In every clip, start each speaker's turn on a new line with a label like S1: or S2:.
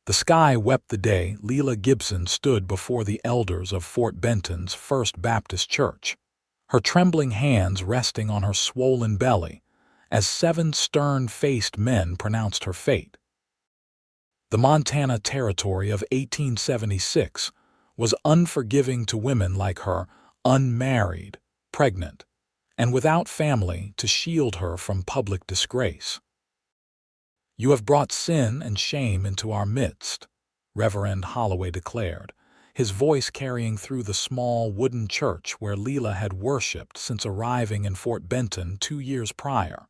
S1: The sky wept the day Lila Gibson stood before the elders of Fort Benton's First Baptist Church, her trembling hands resting on her swollen belly, as 7 stern-faced men pronounced her fate. The Montana Territory of 1876 was unforgiving to women like her, unmarried, pregnant, and without family to shield her from public disgrace. "You have brought sin and shame into our midst," Reverend Holloway declared, his voice carrying through the small wooden church where Lila had worshipped since arriving in Fort Benton 2 years prior.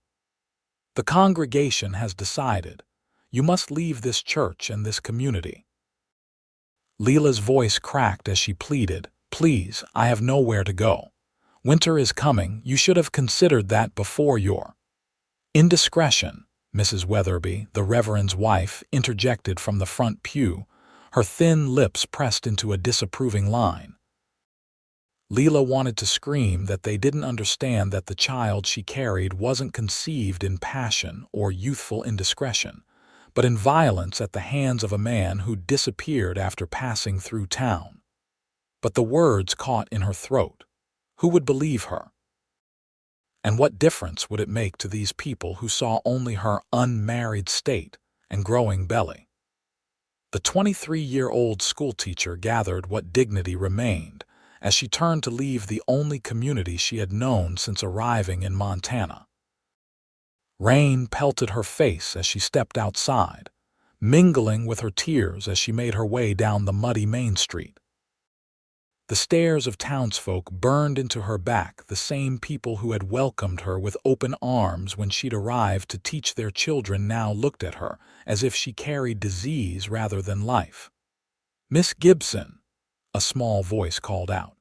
S1: "The congregation has decided you must leave this church and this community." Lila's voice cracked as she pleaded, "Please, I have nowhere to go. Winter is coming. You should have considered that before your—" "Indiscretion," Mrs. Weatherby, the Reverend's wife, interjected from the front pew, her thin lips pressed into a disapproving line. Lila wanted to scream that they didn't understand that the child she carried wasn't conceived in passion or youthful indiscretion, but in violence at the hands of a man who disappeared after passing through town. But the words caught in her throat. Who would believe her? And what difference would it make to these people who saw only her unmarried state and growing belly? The 23-year-old schoolteacher gathered what dignity remained as she turned to leave the only community she had known since arriving in Montana. Rain pelted her face as she stepped outside, mingling with her tears as she made her way down the muddy Main Street. The stares of townsfolk burned into her back, the same people who had welcomed her with open arms when she'd arrived to teach their children now looked at her as if she carried disease rather than life. "Miss Gibson," a small voice called out.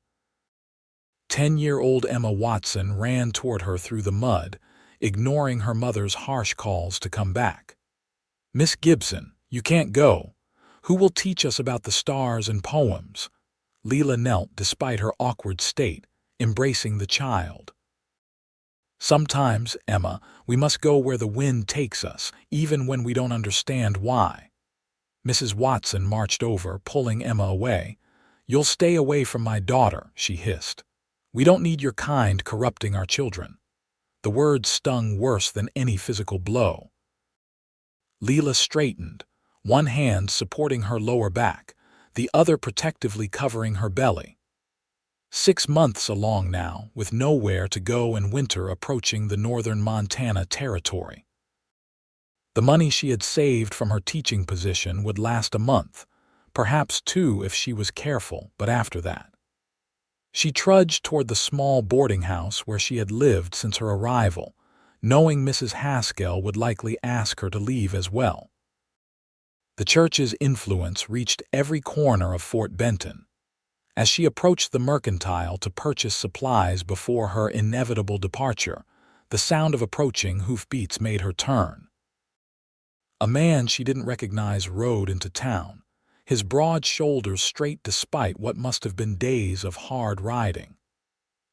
S1: 10-year-old Emma Watson ran toward her through the mud, ignoring her mother's harsh calls to come back. "Miss Gibson, you can't go. Who will teach us about the stars and poems?" Lila knelt despite her awkward state, embracing the child. "Sometimes, Emma, we must go where the wind takes us, even when we don't understand why." Mrs. Watson marched over, pulling Emma away. "You'll stay away from my daughter," she hissed. "We don't need your kind corrupting our children." The words stung worse than any physical blow. Lila straightened, one hand supporting her lower back, the other protectively covering her belly. 6 months along now, with nowhere to go and winter approaching the northern Montana Territory. The money she had saved from her teaching position would last a month, perhaps 2 if she was careful, but after that. She trudged toward the small boarding house where she had lived since her arrival, knowing Mrs. Haskell would likely ask her to leave as well. The church's influence reached every corner of Fort Benton. As she approached the mercantile to purchase supplies before her inevitable departure, the sound of approaching hoofbeats made her turn. A man she didn't recognize rode into town, his broad shoulders straight despite what must have been days of hard riding.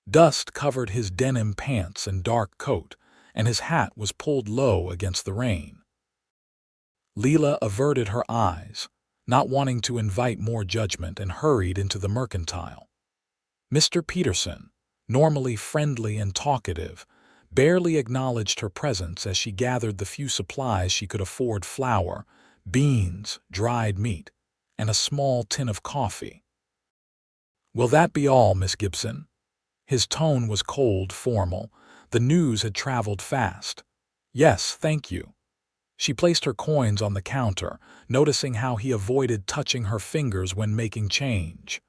S1: Dust covered his denim pants and dark coat, and his hat was pulled low against the rain. Lila averted her eyes, not wanting to invite more judgment, and hurried into the mercantile. Mr. Peterson, normally friendly and talkative, barely acknowledged her presence as she gathered the few supplies she could afford: flour, beans, dried meat, and a small tin of coffee. "Will that be all, Miss Gibson?" His tone was cold, formal. The news had traveled fast. "Yes, thank you." She placed her coins on the counter, noticing how he avoided touching her fingers when making change.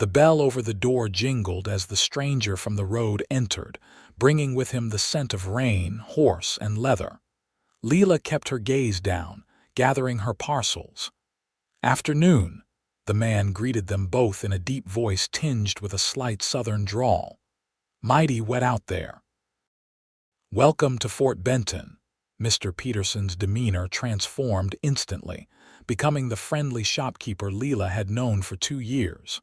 S1: The bell over the door jingled as the stranger from the road entered, bringing with him the scent of rain, horse, and leather. Lila kept her gaze down, gathering her parcels. "Afternoon," the man greeted them both in a deep voice tinged with a slight southern drawl. "Mighty wet out there." "Welcome to Fort Benton." Mr. Peterson's demeanor transformed instantly, becoming the friendly shopkeeper Lila had known for 2 years.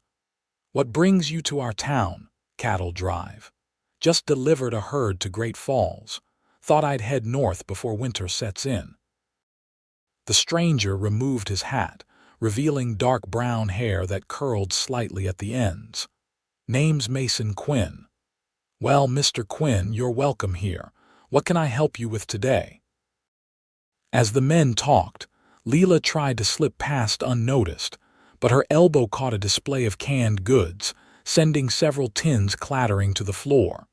S1: "What brings you to our town?" "Cattle drive. Just delivered a herd to Great Falls. Thought I'd head north before winter sets in." The stranger removed his hat, revealing dark brown hair that curled slightly at the ends. "Name's Mason Quinn." "Well, Mr. Quinn, you're welcome here. What can I help you with today?" As the men talked, Lila tried to slip past unnoticed, but her elbow caught a display of canned goods, sending several tins clattering to the floor.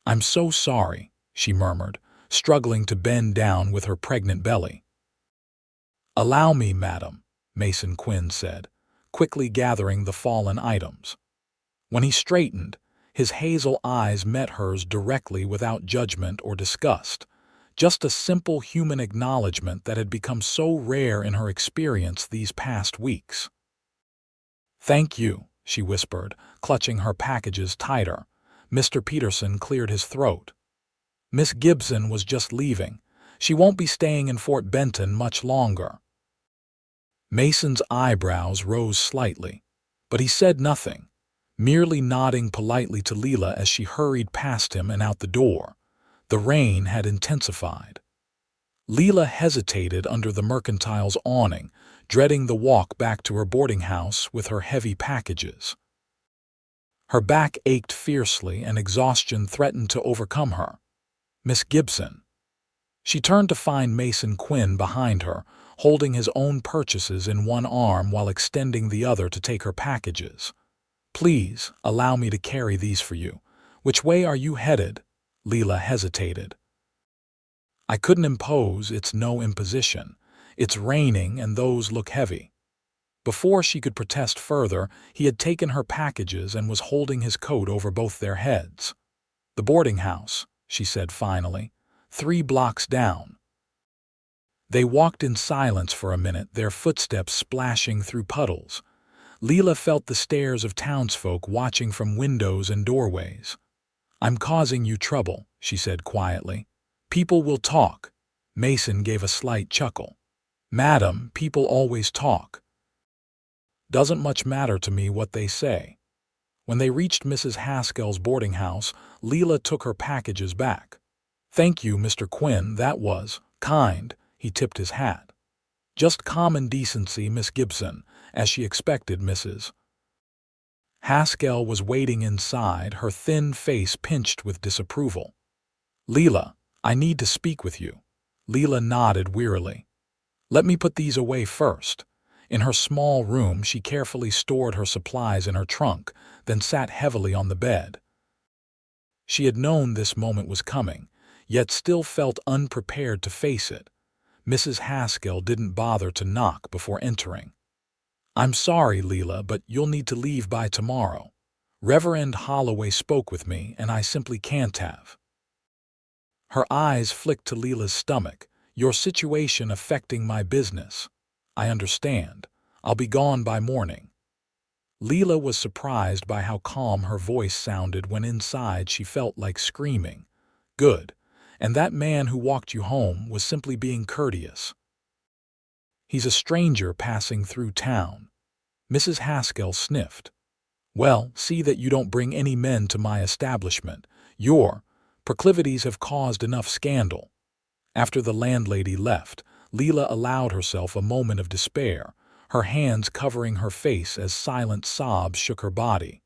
S1: "I'm so sorry," she murmured, struggling to bend down with her pregnant belly. "Allow me, madam," Mason Quinn said, quickly gathering the fallen items. When he straightened, his hazel eyes met hers directly without judgment or disgust, just a simple human acknowledgement that had become so rare in her experience these past weeks. "Thank you," she whispered, clutching her packages tighter. Mr. Peterson cleared his throat. "Miss Gibson was just leaving. She won't be staying in Fort Benton much longer." Mason's eyebrows rose slightly, but he said nothing, merely nodding politely to Lila as she hurried past him and out the door. The rain had intensified. Lila hesitated under the mercantile's awning, dreading the walk back to her boarding house with her heavy packages. Her back ached fiercely and exhaustion threatened to overcome her. "Miss Gibson." She turned to find Mason Quinn behind her, holding his own purchases in one arm while extending the other to take her packages. "Please, allow me to carry these for you. Which way are you headed?" Lila hesitated. "I couldn't impose, it's no imposition. It's raining and those look heavy." Before she could protest further, he had taken her packages and was holding his coat over both their heads. "The boarding house," she said finally, 3 blocks down." They walked in silence for a minute, their footsteps splashing through puddles. Lila felt the stares of townsfolk watching from windows and doorways. "I'm causing you trouble," she said quietly. "People will talk." Mason gave a slight chuckle. "Madam, people always talk." "Doesn't much matter to me what they say." When they reached Mrs. Haskell's boarding house, Lila took her packages back. "Thank you, Mr. Quinn, that was kind." He tipped his hat. "Just common decency, Miss Gibson, as she expected, Mrs. Haskell was waiting inside, her thin face pinched with disapproval. "Lila, I need to speak with you." Lila nodded wearily. "Let me put these away first." In her small room, she carefully stored her supplies in her trunk, then sat heavily on the bed. She had known this moment was coming, yet still felt unprepared to face it. Mrs. Haskell didn't bother to knock before entering. "I'm sorry, Lila, but you'll need to leave by tomorrow. Reverend Holloway spoke with me, and I simply can't have." Her eyes flicked to Lila's stomach. "Your situation affecting my business. I understand. I'll be gone by morning." Lila was surprised by how calm her voice sounded when inside she felt like screaming. "Good. And that man who walked you home was simply being courteous. He's a stranger passing through town." Mrs. Haskell sniffed. "Well, see that you don't bring any men to my establishment. Your proclivities have caused enough scandal." After the landlady left, Lila allowed herself a moment of despair, her hands covering her face as silent sobs shook her body.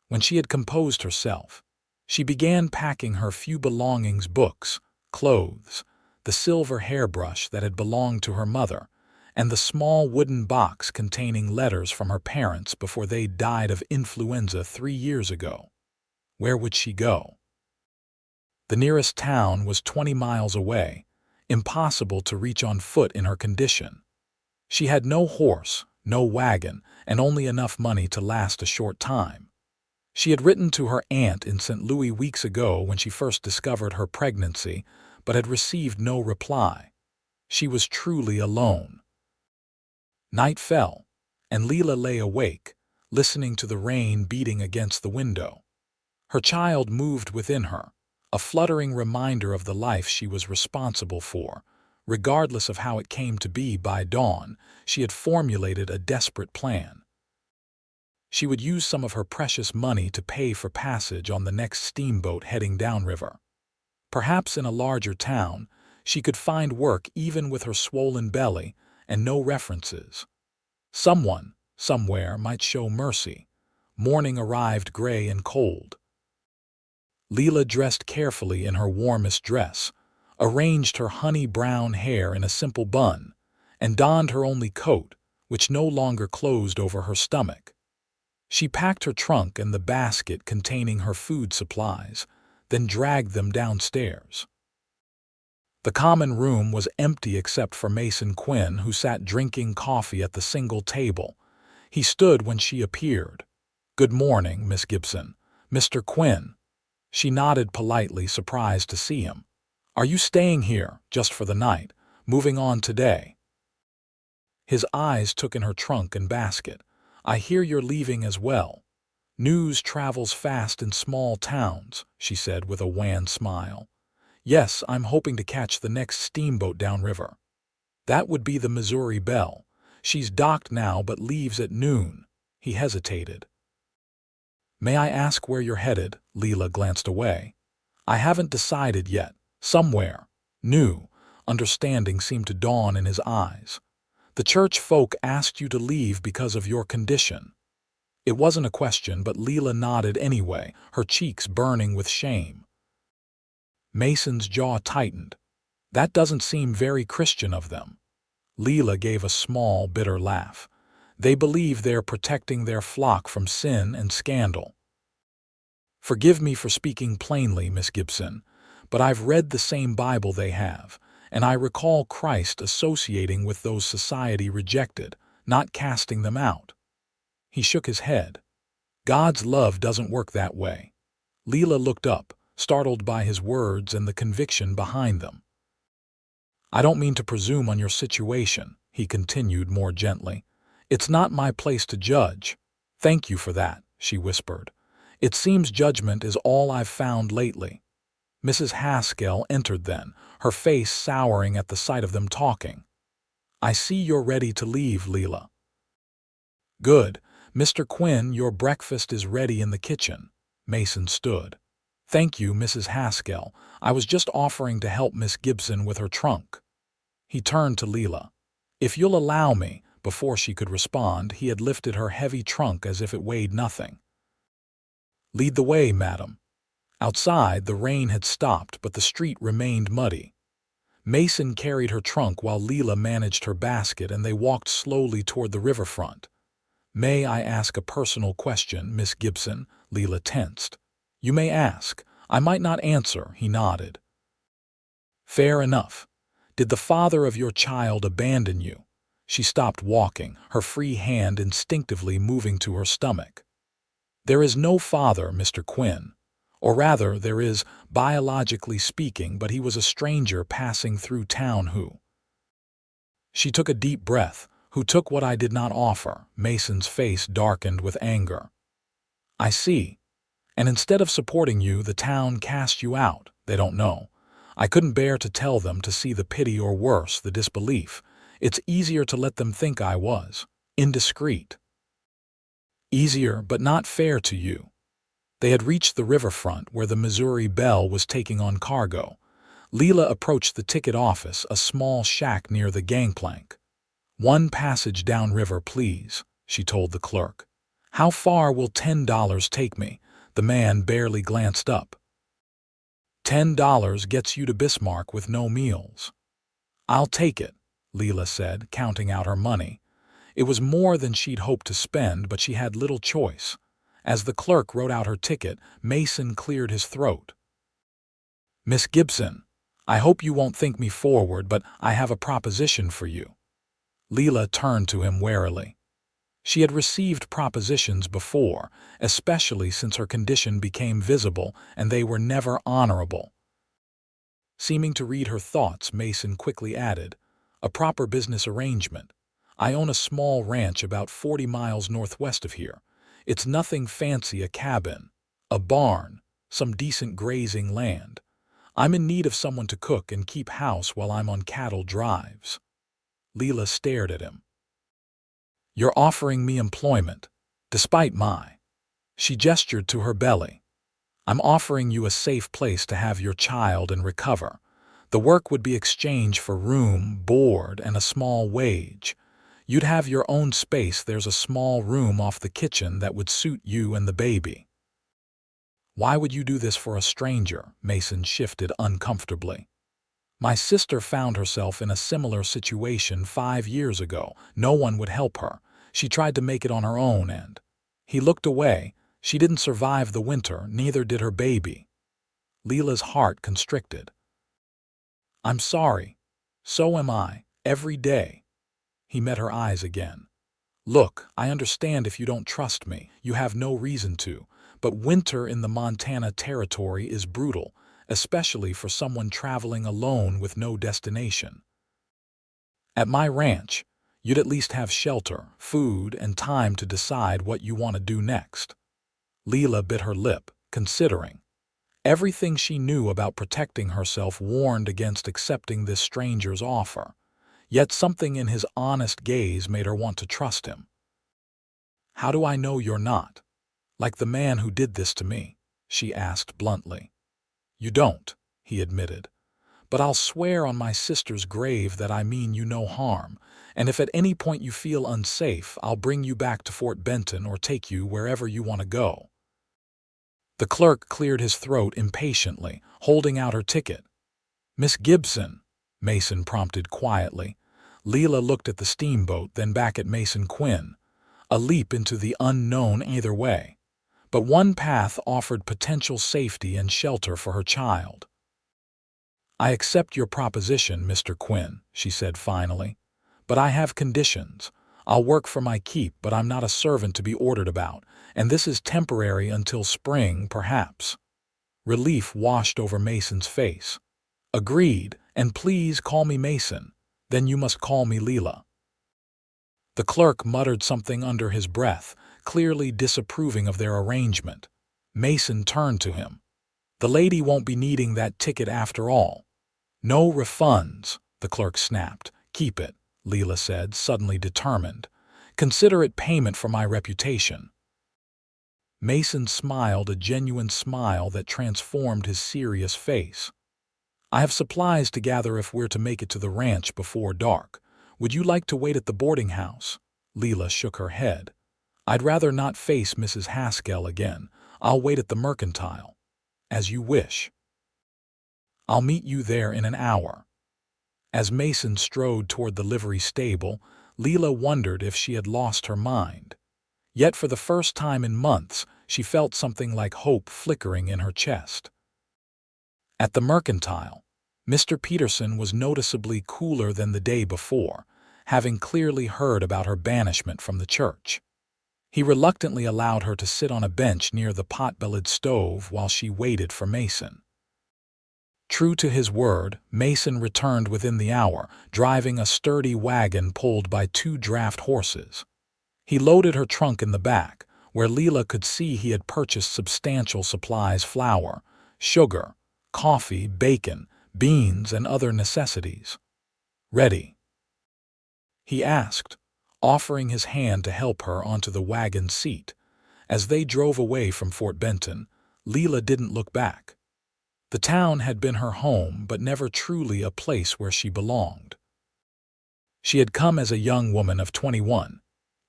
S1: When she had composed herself, she began packing her few belongings: books, clothes, the silver hairbrush that had belonged to her mother, and the small wooden box containing letters from her parents before they died of influenza 3 years ago. Where would she go? The nearest town was 20 miles away, impossible to reach on foot in her condition. She had no horse, no wagon, and only enough money to last a short time. She had written to her aunt in St. Louis weeks ago when she first discovered her pregnancy, but had received no reply. She was truly alone. Night fell, and Lila lay awake, listening to the rain beating against the window. Her child moved within her, a fluttering reminder of the life she was responsible for. Regardless of how it came to be, by dawn, she had formulated a desperate plan. She would use some of her precious money to pay for passage on the next steamboat heading downriver. Perhaps in a larger town, She could find work even with her swollen belly and no references. Someone, somewhere, might show mercy. Morning arrived gray and cold. Lila dressed carefully in her warmest dress, arranged her honey-brown hair in a simple bun, and donned her only coat, which no longer closed over her stomach. She packed her trunk and the basket containing her food supplies, then dragged them downstairs. The common room was empty except for Mason Quinn, who sat drinking coffee at the single table. He stood when she appeared. "Good morning, Miss Gibson. Mr. Quinn." She nodded politely, surprised to see him. "Are you staying here, just for the night, moving on today?" His eyes took in her trunk and basket. "I hear you're leaving as well." "News travels fast in small towns," she said with a wan smile. "Yes, I'm hoping to catch the next steamboat downriver." "That would be the Missouri Belle. She's docked now but leaves at noon." He hesitated. "May I ask where you're headed?" Lila glanced away. "I haven't decided yet. Somewhere. New." Understanding seemed to dawn in his eyes. "The church folk asked you to leave because of your condition." It wasn't a question, but Lila nodded anyway, her cheeks burning with shame. Mason's jaw tightened. "That doesn't seem very Christian of them." Lila gave a small, bitter laugh. "They believe they're protecting their flock from sin and scandal." "Forgive me for speaking plainly, Miss Gibson, but I've read the same Bible they have, and I recall Christ associating with those society rejected, not casting them out." He shook his head. "God's love doesn't work that way." Lila looked up, startled by his words and the conviction behind them. "I don't mean to presume on your situation," he continued more gently. "It's not my place to judge." "Thank you for that," she whispered. "It seems judgment is all I've found lately." Mrs. Haskell entered then, her face souring at the sight of them talking. "I see you're ready to leave, Lila." "Good. Mr. Quinn, your breakfast is ready in the kitchen." Mason stood. "Thank you, Mrs. Haskell. I was just offering to help Miss Gibson with her trunk." He turned to Lila. "If you'll allow me," before she could respond, he had lifted her heavy trunk as if it weighed nothing. "Lead the way, madam." Outside, the rain had stopped, but the street remained muddy. Mason carried her trunk while Lila managed her basket, and they walked slowly toward the riverfront. "May I ask a personal question, Miss Gibson?" Lila tensed. "You may ask. I might not answer," he nodded. "Fair enough. Did the father of your child abandon you?" She stopped walking, her free hand instinctively moving to her stomach. "There is no father, Mr. Quinn. Or rather, there is, biologically speaking, but he was a stranger passing through town who—" She took a deep breath. "Who took what I did not offer." Mason's face darkened with anger. "I see. And instead of supporting you, the town cast you out. They don't know. I couldn't bear to tell them, to see the pity or worse, the disbelief. It's easier to let them think I was indiscreet." "Easier, but not fair to you." They had reached the riverfront, where the Missouri Belle was taking on cargo. Lila approached the ticket office, a small shack near the gangplank. "One passage downriver, please," she told the clerk. "How far will $10 take me?" The man barely glanced up. $10 gets you to Bismarck with no meals." "I'll take it," Lila said, counting out her money. It was more than she'd hoped to spend, but she had little choice. As the clerk wrote out her ticket, Mason cleared his throat. "Miss Gibson, I hope you won't think me forward, but I have a proposition for you." Lila turned to him warily. She had received propositions before, especially since her condition became visible, and they were never honorable. Seeming to read her thoughts, Mason quickly added, "A proper business arrangement. I own a small ranch about 40 miles northwest of here. It's nothing fancy, a cabin, a barn, some decent grazing land. I'm in need of someone to cook and keep house while I'm on cattle drives." Lila stared at him. "You're offering me employment, despite my—" She gestured to her belly. "I'm offering you a safe place to have your child and recover. The work would be exchanged for room, board, and a small wage. You'd have your own space. There's a small room off the kitchen that would suit you and the baby." "Why would you do this for a stranger?" Mason shifted uncomfortably. "My sister found herself in a similar situation 5 years ago. No one would help her. She tried to make it on her own and—" He looked away. "She didn't survive the winter, neither did her baby." Lila's heart constricted. "I'm sorry. So am I, every day." He met her eyes again. "Look, I understand if you don't trust me. You have no reason to. But winter in the Montana Territory is brutal, especially for someone traveling alone with no destination. At my ranch, you'd at least have shelter, food, and time to decide what you want to do next." Lila bit her lip, considering. Everything she knew about protecting herself warned against accepting this stranger's offer. Yet something in his honest gaze made her want to trust him. "How do I know you're not like the man who did this to me?" she asked bluntly. "You don't," he admitted. "But I'll swear on my sister's grave that I mean you no harm, and if at any point you feel unsafe, I'll bring you back to Fort Benton or take you wherever you want to go." The clerk cleared his throat impatiently, holding out her ticket. "Miss Gibson," Mason prompted quietly. Lila looked at the steamboat, then back at Mason Quinn. A leap into the unknown either way. But one path offered potential safety and shelter for her child. "I accept your proposition, Mr. Quinn," she said finally. "But I have conditions. I'll work for my keep, but I'm not a servant to be ordered about, and this is temporary until spring, perhaps." Relief washed over Mason's face. "Agreed, and please call me Mason. Then you must call me Lila." The clerk muttered something under his breath, clearly disapproving of their arrangement. Mason turned to him. "The lady won't be needing that ticket after all." "No refunds," the clerk snapped. "Keep it," Lila said, suddenly determined. "Consider it payment for my reputation." Mason smiled, a genuine smile that transformed his serious face. "I have supplies to gather if we're to make it to the ranch before dark. Would you like to wait at the boarding house?" Lila shook her head. "I'd rather not face Mrs. Haskell again. I'll wait at the mercantile." "As you wish." "I'll meet you there in an hour." As Mason strode toward the livery stable, Lila wondered if she had lost her mind. Yet for the first time in months, she felt something like hope flickering in her chest. At the mercantile, Mr. Peterson was noticeably cooler than the day before, having clearly heard about her banishment from the church. He reluctantly allowed her to sit on a bench near the pot-bellied stove while she waited for Mason. True to his word, Mason returned within the hour, driving a sturdy wagon pulled by 2 draft horses. He loaded her trunk in the back, where Lila could see he had purchased substantial supplies: flour, sugar, coffee, bacon, beans, and other necessities. "Ready?" he asked, offering his hand to help her onto the wagon seat. As they drove away from Fort Benton, Lila didn't look back. The town had been her home, but never truly a place where she belonged. She had come as a young woman of 21,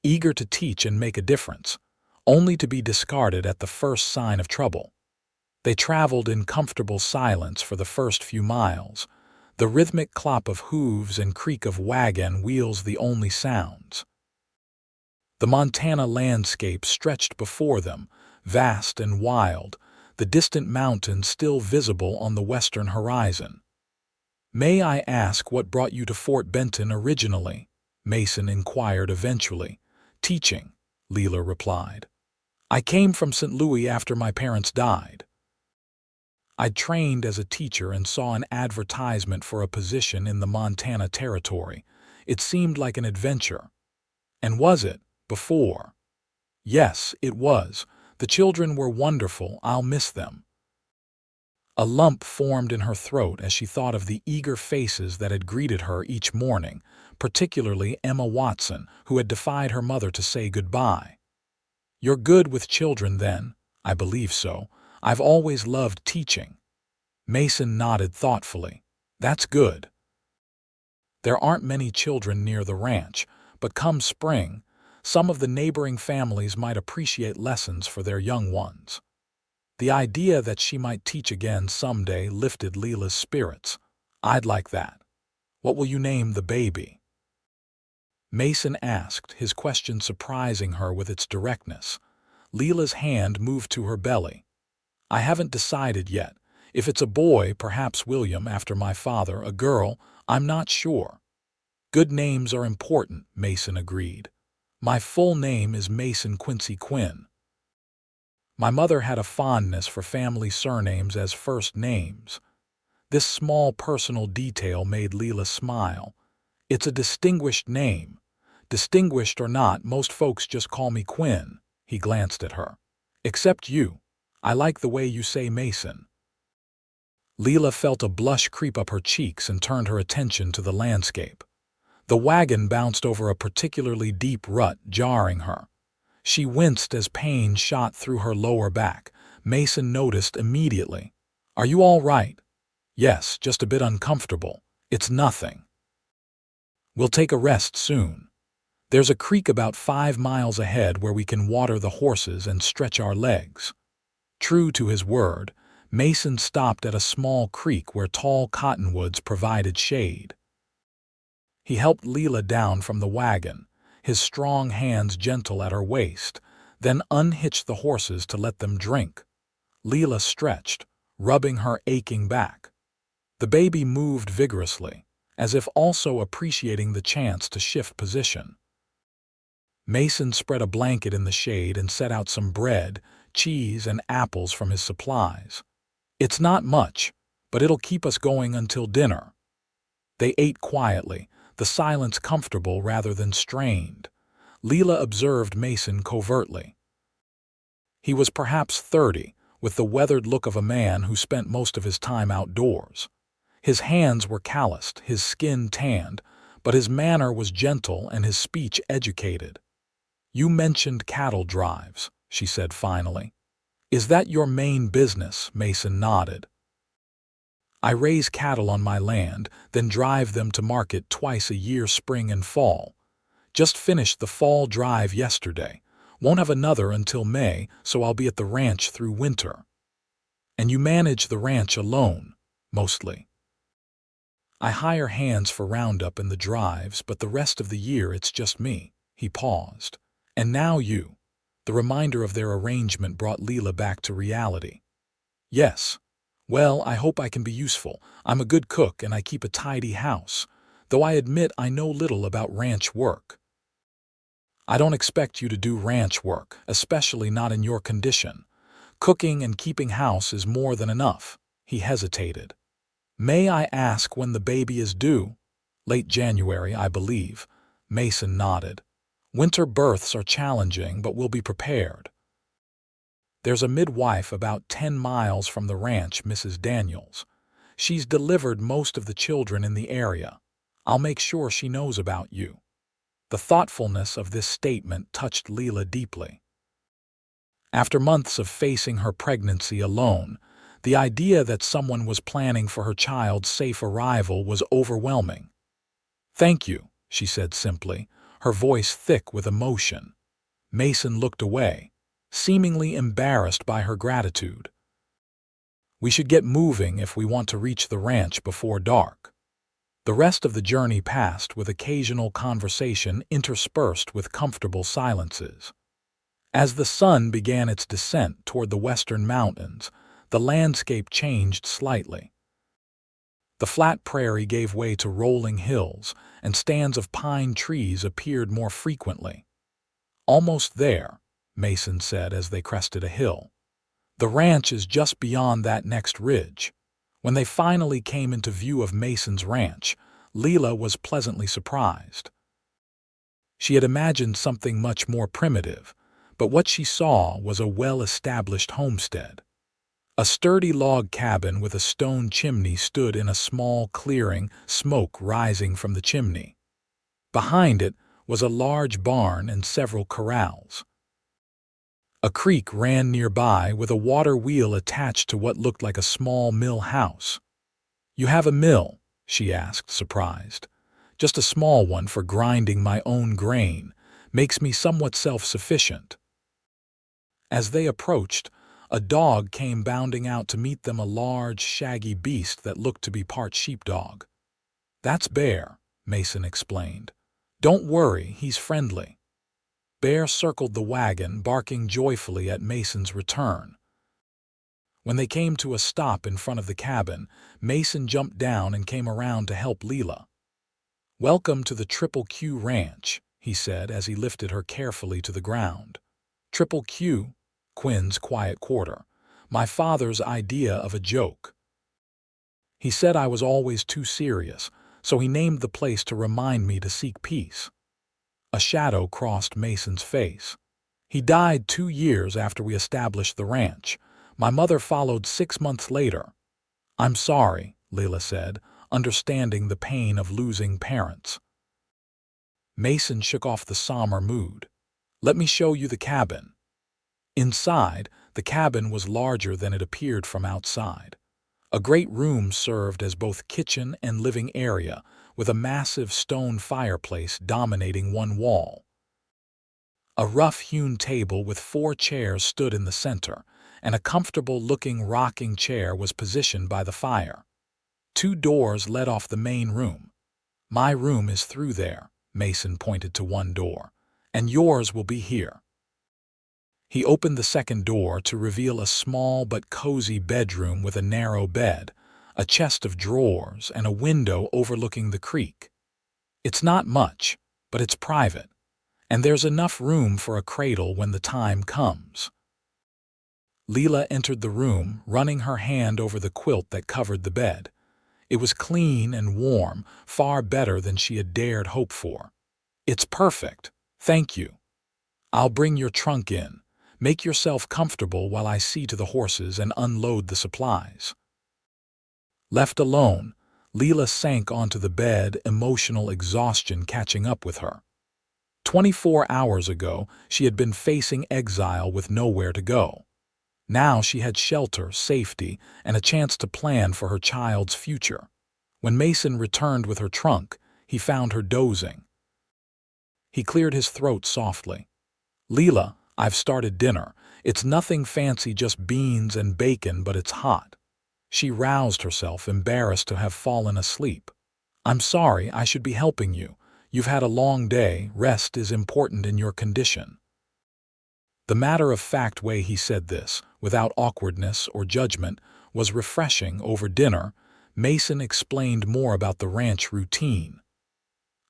S1: eager to teach and make a difference, only to be discarded at the first sign of trouble. They traveled in comfortable silence for the first few miles, the rhythmic clop of hooves and creak of wagon wheels the only sounds. The Montana landscape stretched before them, vast and wild, the distant mountains still visible on the western horizon. "May I ask what brought you to Fort Benton originally?" Mason inquired eventually. "Teaching," Lila replied. "I came from St. Louis after my parents died. I'd trained as a teacher and saw an advertisement for a position in the Montana Territory. It seemed like an adventure." "And was it, before?" "Yes, it was. The children were wonderful. I'll miss them." A lump formed in her throat as she thought of the eager faces that had greeted her each morning, particularly Emma Watson, who had defied her mother to say goodbye. "You're good with children, then?" "I believe so. I've always loved teaching." Mason nodded thoughtfully. That's good. There aren't many children near the ranch, but come spring, some of the neighboring families might appreciate lessons for their young ones. The idea that she might teach again someday lifted Lila's spirits. I'd like that. What will you name the baby? Mason asked, his question surprising her with its directness. Lila's hand moved to her belly. I haven't decided yet. If it's a boy, perhaps William after my father, a girl, I'm not sure. Good names are important, Mason agreed. My full name is Mason Quincy Quinn. My mother had a fondness for family surnames as first names. This small personal detail made Lila smile. It's a distinguished name. Distinguished or not, most folks just call me Quinn. He glanced at her. Except you. I like the way you say Mason. Lila felt a blush creep up her cheeks and turned her attention to the landscape. The wagon bounced over a particularly deep rut, jarring her. She winced as pain shot through her lower back. Mason noticed immediately. Are you all right? Yes, just a bit uncomfortable. It's nothing. We'll take a rest soon. There's a creek about 5 miles ahead where we can water the horses and stretch our legs. True to his word, Mason stopped at a small creek where tall cottonwoods provided shade. He helped Lila down from the wagon, his strong hands gentle at her waist, then unhitched the horses to let them drink. Lila stretched, rubbing her aching back. The baby moved vigorously, as if also appreciating the chance to shift position. Mason spread a blanket in the shade and set out some bread, cheese, and apples from his supplies. It's not much, but it'll keep us going until dinner. They ate quietly, the silence comfortable rather than strained. Lila observed Mason covertly. He was perhaps 30, with the weathered look of a man who spent most of his time outdoors. His hands were calloused, his skin tanned, but his manner was gentle and his speech educated. You mentioned cattle drives, she said finally. Is that your main business? Mason nodded. I raise cattle on my land, then drive them to market twice a year, spring and fall. Just finished the fall drive yesterday. Won't have another until May, so I'll be at the ranch through winter. And you manage the ranch alone, mostly. I hire hands for roundup and the drives, but the rest of the year it's just me. He paused. And now you. The reminder of their arrangement brought Lila back to reality. Yes. Well, I hope I can be useful. I'm a good cook and I keep a tidy house, though I admit I know little about ranch work. I don't expect you to do ranch work, especially not in your condition. Cooking and keeping house is more than enough. He hesitated. May I ask when the baby is due? Late January, I believe. Mason nodded. Winter births are challenging, but we'll be prepared. There's a midwife about 10 miles from the ranch, Mrs. Daniels. She's delivered most of the children in the area. I'll make sure she knows about you. The thoughtfulness of this statement touched Lila deeply. After months of facing her pregnancy alone, the idea that someone was planning for her child's safe arrival was overwhelming. Thank you, she said simply, her voice thick with emotion. Mason looked away, seemingly embarrassed by her gratitude. We should get moving if we want to reach the ranch before dark. The rest of the journey passed with occasional conversation interspersed with comfortable silences. As the sun began its descent toward the western mountains, the landscape changed slightly. The flat prairie gave way to rolling hills, and stands of pine trees appeared more frequently. Almost there, Mason said as they crested a hill. The ranch is just beyond that next ridge. When they finally came into view of Mason's ranch, Lila was pleasantly surprised. She had imagined something much more primitive, but what she saw was a well-established homestead. A sturdy log cabin with a stone chimney stood in a small clearing, smoke rising from the chimney. Behind it was a large barn and several corrals. A creek ran nearby with a water wheel attached to what looked like a small mill house. You have a mill, she asked, surprised. Just a small one for grinding my own grain. Makes me somewhat self-sufficient. As they approached, a dog came bounding out to meet them, a large, shaggy beast that looked to be part sheepdog. "That's Bear," Mason explained. "Don't worry, he's friendly." Bear circled the wagon, barking joyfully at Mason's return. When they came to a stop in front of the cabin, Mason jumped down and came around to help Lila. "Welcome to the Triple Q Ranch," he said as he lifted her carefully to the ground. "Triple Q?" Quinn's quiet quarter. "My father's idea of a joke. He said I was always too serious, so he named the place to remind me to seek peace." A shadow crossed Mason's face. "He died 2 years after we established the ranch. My mother followed 6 months later." "I'm sorry," Lila said, understanding the pain of losing parents. Mason shook off the somber mood. "Let me show you the cabin." Inside, the cabin was larger than it appeared from outside. A great room served as both kitchen and living area, with a massive stone fireplace dominating one wall. A rough-hewn table with 4 chairs stood in the center, and a comfortable-looking rocking chair was positioned by the fire. 2 doors led off the main room. "My room is through there," Mason pointed to one door, "and yours will be here." He opened the second door to reveal a small but cozy bedroom with a narrow bed, a chest of drawers, and a window overlooking the creek. "It's not much, but it's private, and there's enough room for a cradle when the time comes." Lila entered the room, running her hand over the quilt that covered the bed. It was clean and warm, far better than she had dared hope for. "It's perfect, thank you. I'll bring your trunk in. Make yourself comfortable while I see to the horses and unload the supplies." Left alone, Lila sank onto the bed, emotional exhaustion catching up with her. 24 hours ago, she had been facing exile with nowhere to go. Now she had shelter, safety, and a chance to plan for her child's future. When Mason returned with her trunk, he found her dozing. He cleared his throat softly. "Lila, I've started dinner. It's nothing fancy, just beans and bacon, but it's hot." She roused herself, embarrassed to have fallen asleep. "I'm sorry, I should be helping you. You've had a long day. Rest is important in your condition." The matter-of-fact way he said this, without awkwardness or judgment, was refreshing. Over dinner, Mason explained more about the ranch routine.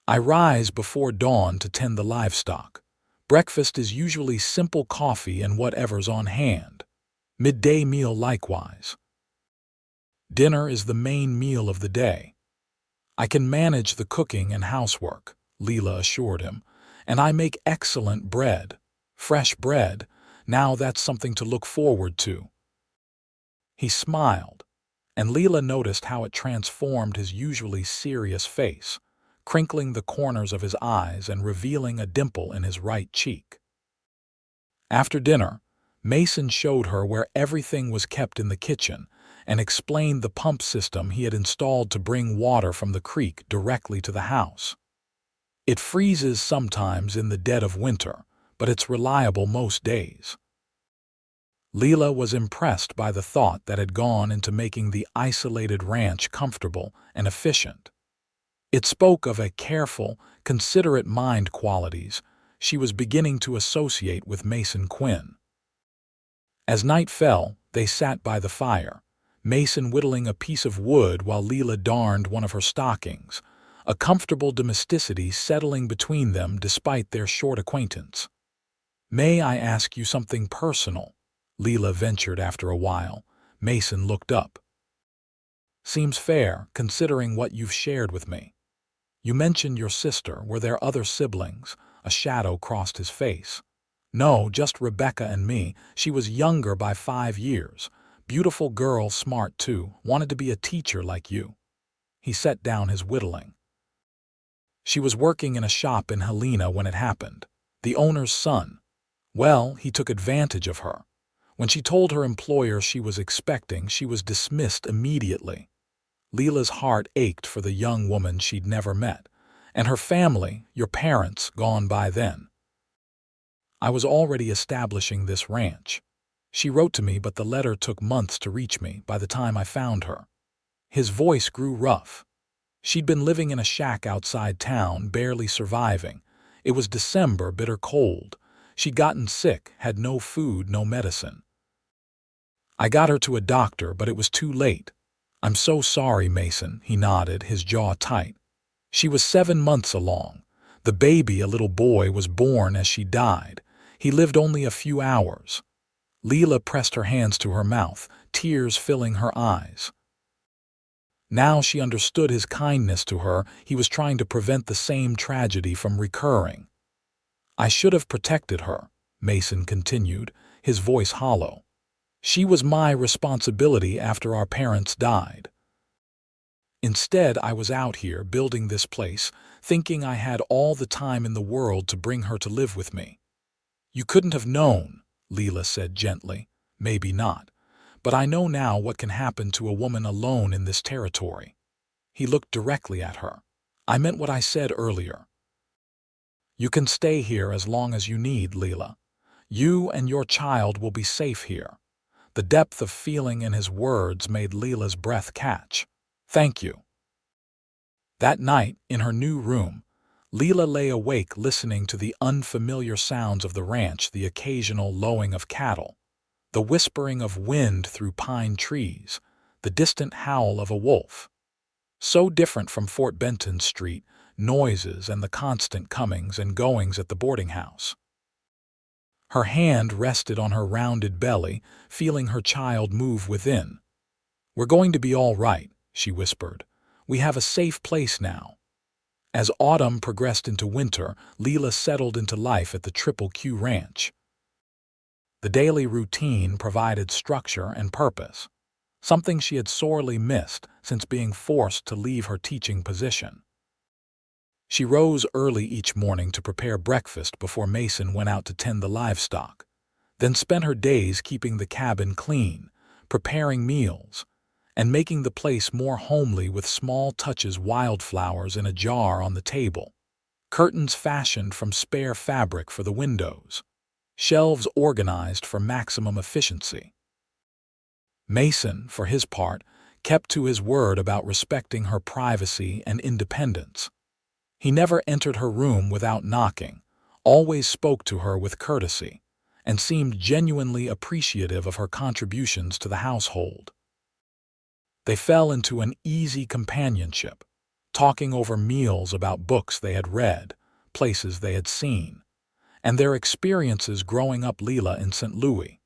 S1: "I rise before dawn to tend the livestock. Breakfast is usually simple coffee and whatever's on hand. Midday meal likewise. Dinner is the main meal of the day. I can manage the cooking and housework," Lila assured him, "and I make excellent bread. Fresh bread, now that's something to look forward to." He smiled, and Lila noticed how it transformed his usually serious face, crinkling the corners of his eyes and revealing a dimple in his right cheek. After dinner, Mason showed her where everything was kept in the kitchen and explained the pump system he had installed to bring water from the creek directly to the house. "It freezes sometimes in the dead of winter, but it's reliable most days." Lila was impressed by the thought that had gone into making the isolated ranch comfortable and efficient. It spoke of a careful, considerate mind, qualities she was beginning to associate with Mason Quinn. As night fell, they sat by the fire, Mason whittling a piece of wood while Lila darned one of her stockings, a comfortable domesticity settling between them despite their short acquaintance. "May I ask you something personal?" Lila ventured after a while. Mason looked up. "Seems fair, considering what you've shared with me. You mentioned your sister. Were there other siblings?" A shadow crossed his face. "No, just Rebecca and me. She was younger by 5 years. Beautiful girl, smart too. Wanted to be a teacher like you." He set down his whittling. "She was working in a shop in Helena when it happened. The owner's son. Well, he took advantage of her. When she told her employer she was expecting, she was dismissed immediately. Lila's heart ached for the young woman she'd never met, and her family, your parents, gone by then. I was already establishing this ranch. She wrote to me, but the letter took months to reach me by the time I found her. His voice grew rough. She'd been living in a shack outside town, barely surviving. It was December, bitter cold. She'd gotten sick, had no food, no medicine. I got her to a doctor, but it was too late. I'm so sorry, Mason, he nodded, his jaw tight. She was 7 months along. The baby, a little boy, was born as she died. He lived only a few hours. Lila pressed her hands to her mouth, tears filling her eyes. Now she understood his kindness to her. He was trying to prevent the same tragedy from recurring. I should have protected her, Mason continued, his voice hollow. She was my responsibility after our parents died. Instead, I was out here building this place, thinking I had all the time in the world to bring her to live with me. You couldn't have known, Lila said gently. Maybe not. But I know now what can happen to a woman alone in this territory. He looked directly at her. I meant what I said earlier. You can stay here as long as you need, Lila. You and your child will be safe here. The depth of feeling in his words made Lila's breath catch. Thank you. That night, in her new room, Lila lay awake listening to the unfamiliar sounds of the ranch, the occasional lowing of cattle, the whispering of wind through pine trees, the distant howl of a wolf. So different from Fort Benton Street, noises and the constant comings and goings at the boarding house. Her hand rested on her rounded belly, feeling her child move within. We're going to be all right, she whispered. We have a safe place now. As autumn progressed into winter, Lila settled into life at the Triple Q Ranch. The daily routine provided structure and purpose, something she had sorely missed since being forced to leave her teaching position. She rose early each morning to prepare breakfast before Mason went out to tend the livestock, then spent her days keeping the cabin clean, preparing meals, and making the place more homely with small touches, wildflowers in a jar on the table, curtains fashioned from spare fabric for the windows, shelves organized for maximum efficiency. Mason, for his part, kept to his word about respecting her privacy and independence. He never entered her room without knocking, always spoke to her with courtesy, and seemed genuinely appreciative of her contributions to the household. They fell into an easy companionship, talking over meals about books they had read, places they had seen, and their experiences growing up, Lila in St. Louis,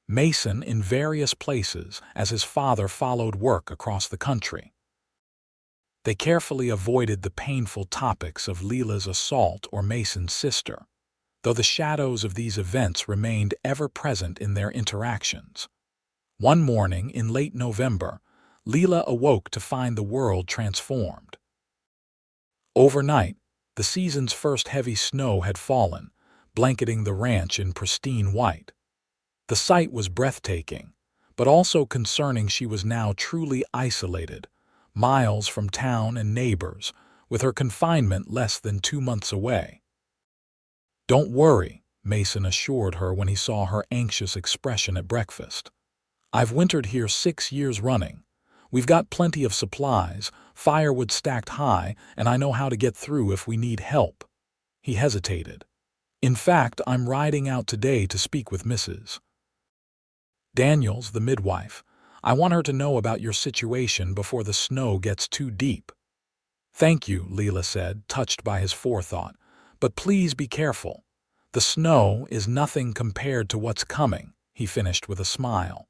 S1: Mason in various places as his father followed work across the country. They carefully avoided the painful topics of Lila's assault or Mason's sister, though the shadows of these events remained ever present in their interactions. One morning in late November, Lila awoke to find the world transformed. Overnight, the season's first heavy snow had fallen, blanketing the ranch in pristine white. The sight was breathtaking, but also concerning. She was now truly isolated, miles from town and neighbors, with her confinement less than 2 months away. "Don't worry," Mason assured her when he saw her anxious expression at breakfast. "I've wintered here 6 years running. We've got plenty of supplies, firewood stacked high, and I know how to get through if we need help." He hesitated. "In fact, I'm riding out today to speak with Mrs. Daniels, the midwife. I want her to know about your situation before the snow gets too deep." "Thank you," Lila said, touched by his forethought. "But please be careful. The snow is nothing compared to what's coming," he finished with a smile.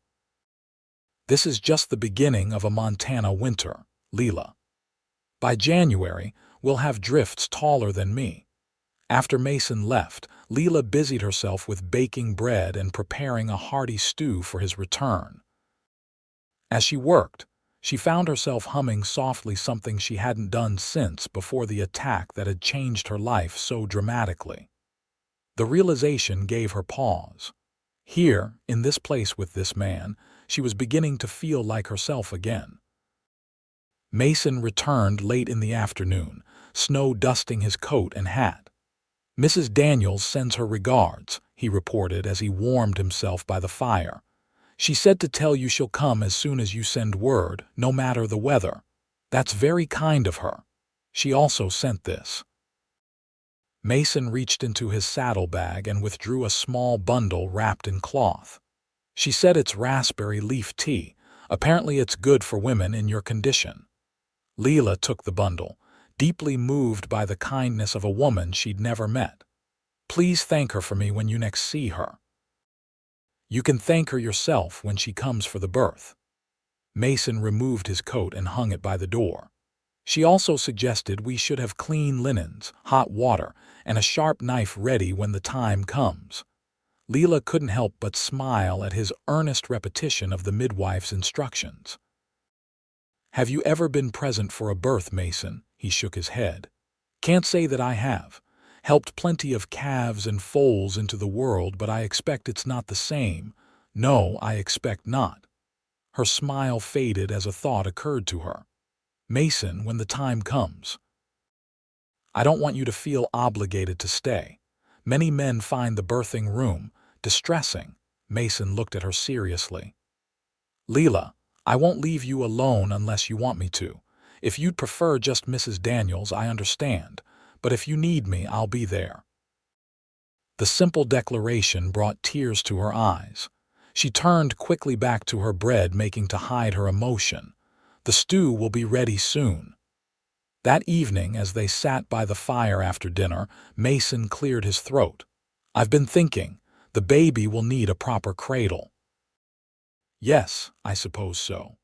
S1: "This is just the beginning of a Montana winter, Lila. By January, we'll have drifts taller than me." After Mason left, Lila busied herself with baking bread and preparing a hearty stew for his return. As she worked, she found herself humming softly, something she hadn't done since before the attack that had changed her life so dramatically. The realization gave her pause. Here, in this place with this man, she was beginning to feel like herself again. Mason returned late in the afternoon, snow dusting his coat and hat. "Mrs. Daniels sends her regards," he reported as he warmed himself by the fire. "She said to tell you she'll come as soon as you send word, no matter the weather. That's very kind of her. She also sent this." Mason reached into his saddlebag and withdrew a small bundle wrapped in cloth. "She said it's raspberry leaf tea. Apparently it's good for women in your condition." Lila took the bundle, deeply moved by the kindness of a woman she'd never met. "Please thank her for me when you next see her." "You can thank her yourself when she comes for the birth." Mason removed his coat and hung it by the door. "She also suggested we should have clean linens, hot water, and a sharp knife ready when the time comes." Lila couldn't help but smile at his earnest repetition of the midwife's instructions. "Have you ever been present for a birth, Mason?" He shook his head. "Can't say that I have. Helped plenty of calves and foals into the world, but I expect it's not the same. No, I expect not." Her smile faded as a thought occurred to her. "Mason, when the time comes. I don't want you to feel obligated to stay. Many men find the birthing room distressing." Mason looked at her seriously. "Lila, I won't leave you alone unless you want me to. If you'd prefer just Mrs. Daniels, I understand. But if you need me, I'll be there." The simple declaration brought tears to her eyes. She turned quickly back to her bread making to hide her emotion. "The stew will be ready soon." That evening, as they sat by the fire after dinner, Mason cleared his throat. "I've been thinking, the baby will need a proper cradle." "Yes, I suppose so."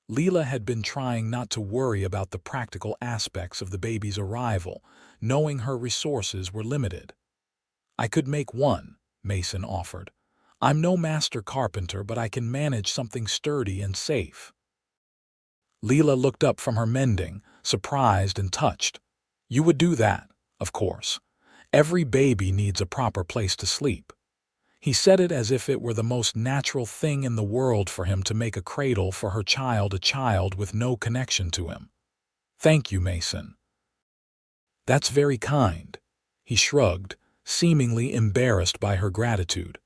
S1: Lila had been trying not to worry about the practical aspects of the baby's arrival, knowing her resources were limited. "I could make one," Mason offered. "I'm no master carpenter, but I can manage something sturdy and safe." Lila looked up from her mending, surprised and touched. "You would do that, of course. Every baby needs a proper place to sleep." He said it as if it were the most natural thing in the world for him to make a cradle for her child, a child with no connection to him. "Thank you, Mason." "That's very kind." He shrugged, seemingly embarrassed by her gratitude.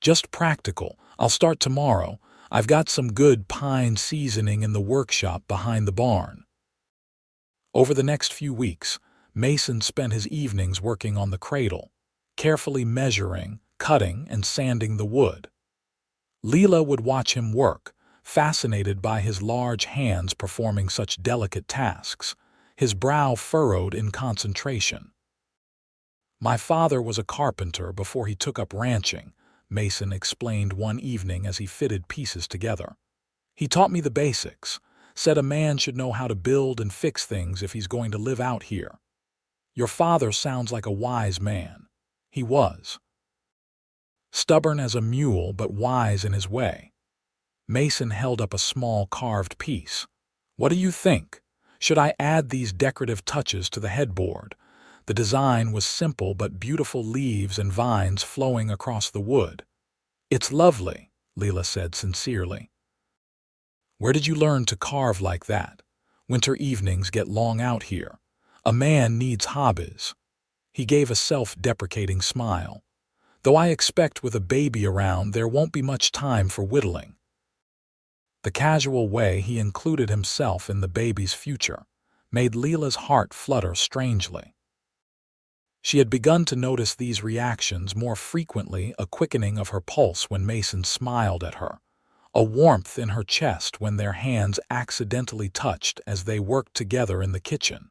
S1: "Just practical. I'll start tomorrow. I've got some good pine seasoning in the workshop behind the barn." Over the next few weeks, Mason spent his evenings working on the cradle, carefully measuring, cutting, and sanding the wood. Lila would watch him work, fascinated by his large hands performing such delicate tasks, his brow furrowed in concentration. "My father was a carpenter before he took up ranching," Mason explained one evening as he fitted pieces together. "He taught me the basics, said a man should know how to build and fix things if he's going to live out here." "Your father sounds like a wise man." He was. Stubborn as a mule, but wise in his way. Mason held up a small carved piece. "What do you think? Should I add these decorative touches to the headboard?" The design was simple but beautiful, leaves and vines flowing across the wood. "It's lovely," Lila said sincerely. "Where did you learn to carve like that? Winter evenings get long out here. A man needs hobbies." He gave a self-deprecating smile. "Though I expect with a baby around there won't be much time for whittling." The casual way he included himself in the baby's future made Lila's heart flutter strangely. She had begun to notice these reactions more frequently, a quickening of her pulse when Mason smiled at her, a warmth in her chest when their hands accidentally touched as they worked together in the kitchen,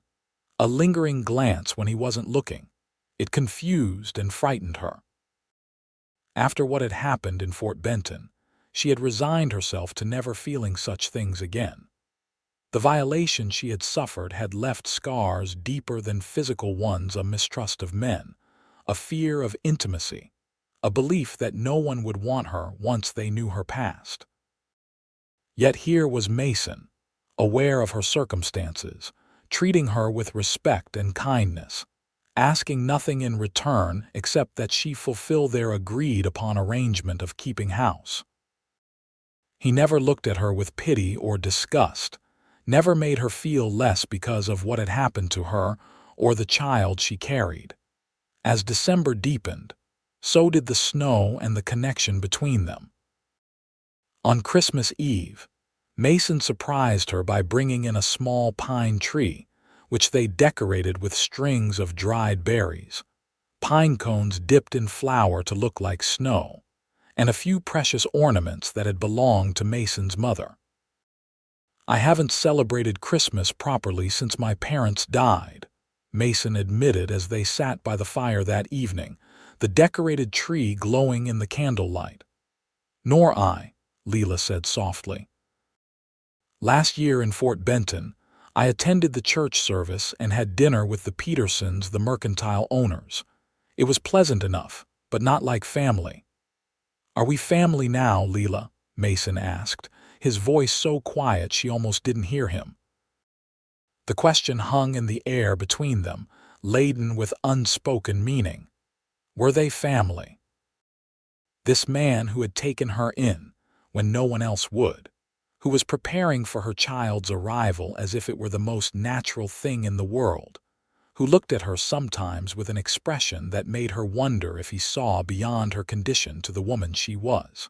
S1: a lingering glance when he wasn't looking. It confused and frightened her. After what had happened in Fort Benton, she had resigned herself to never feeling such things again. The violation she had suffered had left scars deeper than physical ones, a mistrust of men, a fear of intimacy, a belief that no one would want her once they knew her past. Yet here was Mason, aware of her circumstances, treating her with respect and kindness, asking nothing in return except that she fulfill their agreed-upon arrangement of keeping house. He never looked at her with pity or disgust, never made her feel less because of what had happened to her or the child she carried. As December deepened, so did the snow and the connection between them. On Christmas Eve, Mason surprised her by bringing in a small pine tree, which they decorated with strings of dried berries, pine cones dipped in flour to look like snow, and a few precious ornaments that had belonged to Mason's mother. "I haven't celebrated Christmas properly since my parents died," Mason admitted as they sat by the fire that evening, the decorated tree glowing in the candlelight. "Nor I," Lila said softly. "Last year in Fort Benton, I attended the church service and had dinner with the Petersons, the mercantile owners. It was pleasant enough, but not like family." "Are we family now, Lila?" Mason asked, his voice so quiet she almost didn't hear him. The question hung in the air between them, laden with unspoken meaning. Were they family? This man who had taken her in when no one else would, who was preparing for her child's arrival as if it were the most natural thing in the world, who looked at her sometimes with an expression that made her wonder if he saw beyond her condition to the woman she was.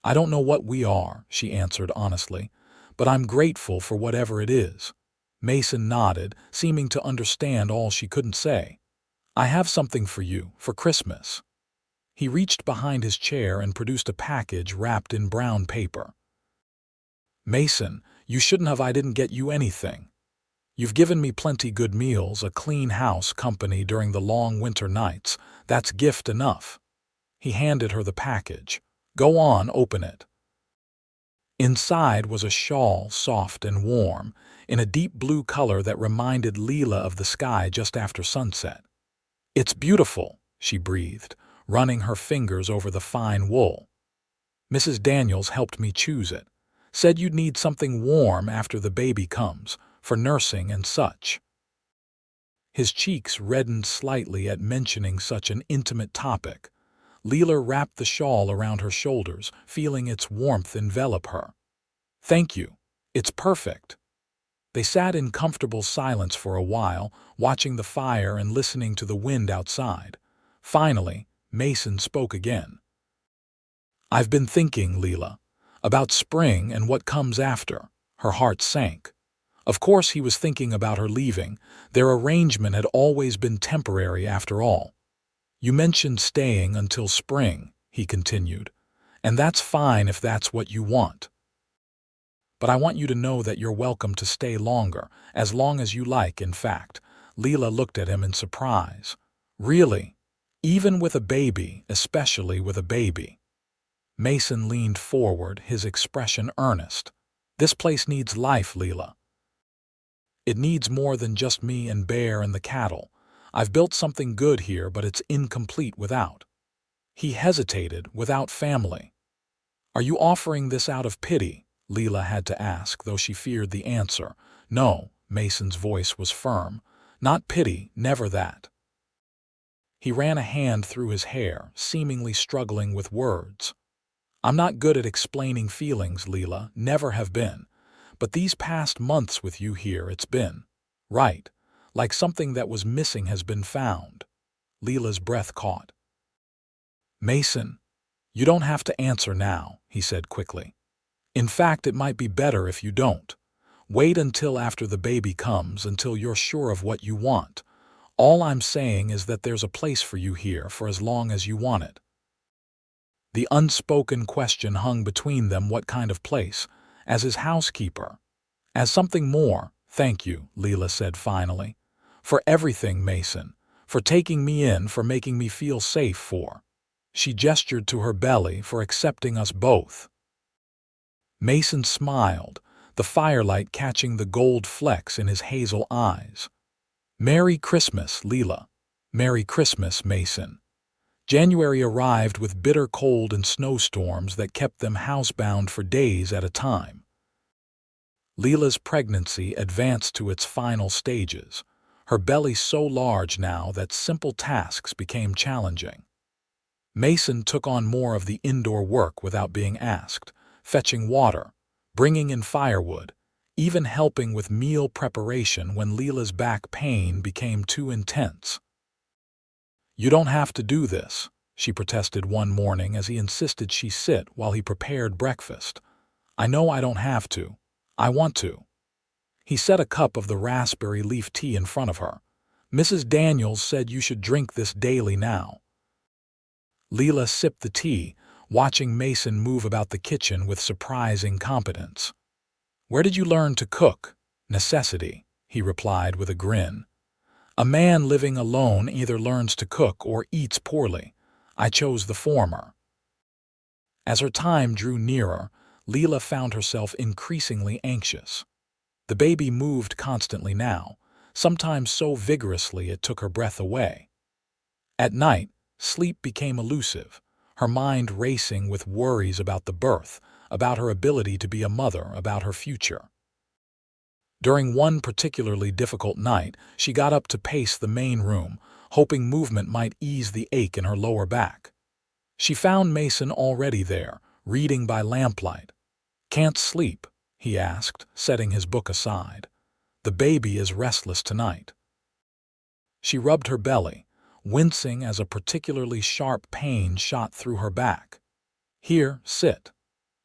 S1: "I don't know what we are," she answered honestly, "but I'm grateful for whatever it is." Mason nodded, seeming to understand all she couldn't say. "I have something for you, for Christmas." He reached behind his chair and produced a package wrapped in brown paper. "Mason, you shouldn't have. I didn't get you anything. You've given me plenty good meals, a clean house, company during the long winter nights. That's gift enough." He handed her the package. "Go on, open it." Inside was a shawl, soft and warm, in a deep blue color that reminded Lila of the sky just after sunset. "It's beautiful," she breathed, running her fingers over the fine wool. "Mrs. Daniels helped me choose it. Said you'd need something warm after the baby comes, for nursing and such." His cheeks reddened slightly at mentioning such an intimate topic. Lila wrapped the shawl around her shoulders, feeling its warmth envelop her. "Thank you. It's perfect." They sat in comfortable silence for a while, watching the fire and listening to the wind outside. Finally, Mason spoke again. "I've been thinking, Lila, about spring and what comes after." Her heart sank. Of course he was thinking about her leaving. Their arrangement had always been temporary after all. "You mentioned staying until spring," he continued, "and that's fine if that's what you want. But I want you to know that you're welcome to stay longer, as long as you like, in fact." Lila looked at him in surprise. "Really? Even with a baby, especially with a baby?" Mason leaned forward, his expression earnest. "This place needs life, Lila. It needs more than just me and Bear and the cattle. I've built something good here, but it's incomplete without." He hesitated, "Without family." "Are you offering this out of pity?" Lila had to ask, though she feared the answer. "No," Mason's voice was firm. "Not pity, never that." He ran a hand through his hair, seemingly struggling with words. "I'm not good at explaining feelings, Lila, never have been. But these past months with you here, it's been right. Like something that was missing has been found." Lila's breath caught. "Mason, you don't have to answer now," he said quickly. "In fact, it might be better if you don't. Wait until after the baby comes, until you're sure of what you want. All I'm saying is that there's a place for you here for as long as you want it." The unspoken question hung between them. What kind of place? As his housekeeper? As something more? "Thank you," Lila said finally. "For everything, Mason. For taking me in, for making me feel safe, for—" She gestured to her belly, "for accepting us both." Mason smiled, the firelight catching the gold flecks in his hazel eyes. "Merry Christmas, Lila. Merry Christmas, Mason." January arrived with bitter cold and snowstorms that kept them housebound for days at a time. Lila's pregnancy advanced to its final stages, her belly so large now that simple tasks became challenging. Mason took on more of the indoor work without being asked, fetching water, bringing in firewood, even helping with meal preparation when Lila's back pain became too intense. "You don't have to do this," she protested one morning as he insisted she sit while he prepared breakfast. "I know I don't have to. I want to." He set a cup of the raspberry leaf tea in front of her. "Mrs. Daniels said you should drink this daily now." Lila sipped the tea, watching Mason move about the kitchen with surprising competence. "Where did you learn to cook?" "Necessity," he replied with a grin. "A man living alone either learns to cook or eats poorly. I chose the former." As her time drew nearer, Lila found herself increasingly anxious. The baby moved constantly now, sometimes so vigorously it took her breath away. At night, sleep became elusive, her mind racing with worries about the birth, about her ability to be a mother, about her future. During one particularly difficult night, she got up to pace the main room, hoping movement might ease the ache in her lower back. She found Mason already there, reading by lamplight. "Can't sleep?" he asked, setting his book aside. "The baby is restless tonight." She rubbed her belly, wincing as a particularly sharp pain shot through her back. "Here, sit."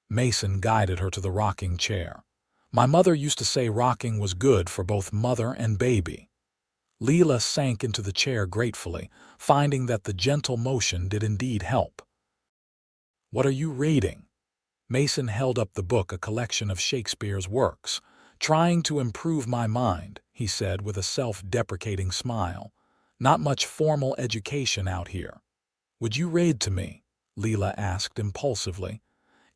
S1: Mason guided her to the rocking chair. "My mother used to say rocking was good for both mother and baby." Lila sank into the chair gratefully, finding that the gentle motion did indeed help. "What are you reading?" Mason held up the book, a collection of Shakespeare's works. "Trying to improve my mind," he said with a self-deprecating smile. "Not much formal education out here." "Would you read to me?" Lila asked impulsively.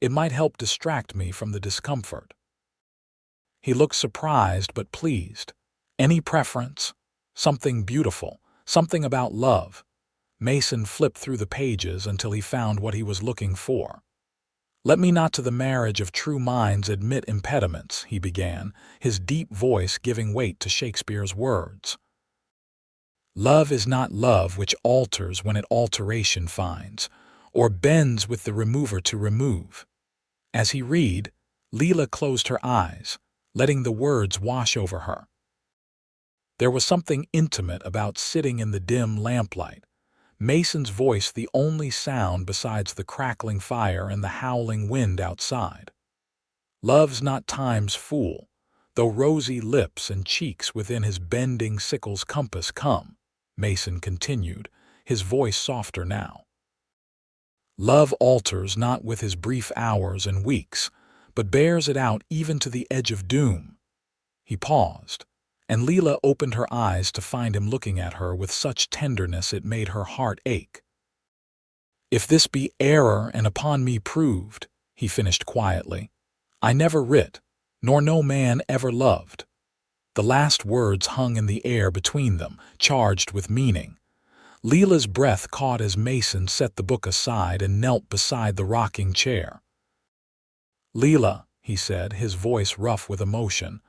S1: "It might help distract me from the discomfort." He looked surprised but pleased. "Any preference?" "Something beautiful, something about love." Mason flipped through the pages until he found what he was looking for. "Let me not to the marriage of true minds admit impediments," he began, his deep voice giving weight to Shakespeare's words. "Love is not love which alters when it alteration finds, or bends with the remover to remove." As he read, Lila closed her eyes, letting the words wash over her. There was something intimate about sitting in the dim lamplight, Mason's voice the only sound besides the crackling fire and the howling wind outside. "Love's not time's fool, though rosy lips and cheeks within his bending sickle's compass come," Mason continued, his voice softer now. "Love alters not with his brief hours and weeks, but bears it out even to the edge of doom." He paused, and Lila opened her eyes to find him looking at her with such tenderness it made her heart ache. "If this be error and upon me proved," he finished quietly, "I never writ, nor no man ever loved." The last words hung in the air between them, charged with meaning. Lila's breath caught as Mason set the book aside and knelt beside the rocking chair. "Lila," he said, his voice rough with emotion,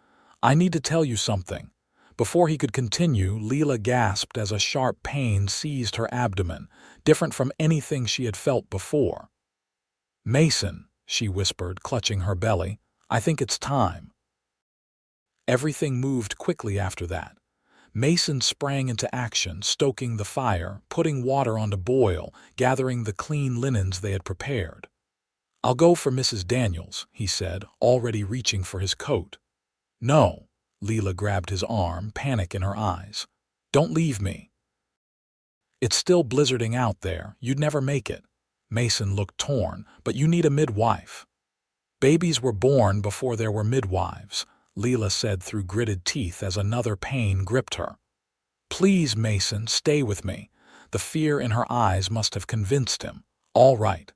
S1: "I need to tell you something." Before he could continue, Lila gasped as a sharp pain seized her abdomen, different from anything she had felt before. "Mason," she whispered, clutching her belly, "I think it's time." Everything moved quickly after that. Mason sprang into action, stoking the fire, putting water on to boil, gathering the clean linens they had prepared. "I'll go for Mrs. Daniels," he said, already reaching for his coat. "No." Lila grabbed his arm, panic in her eyes. "Don't leave me." "It's still blizzarding out there. You'd never make it." Mason looked torn. "But you need a midwife." "Babies were born before there were midwives," Lila said through gritted teeth as another pain gripped her. "Please, Mason, stay with me." The fear in her eyes must have convinced him. "All right."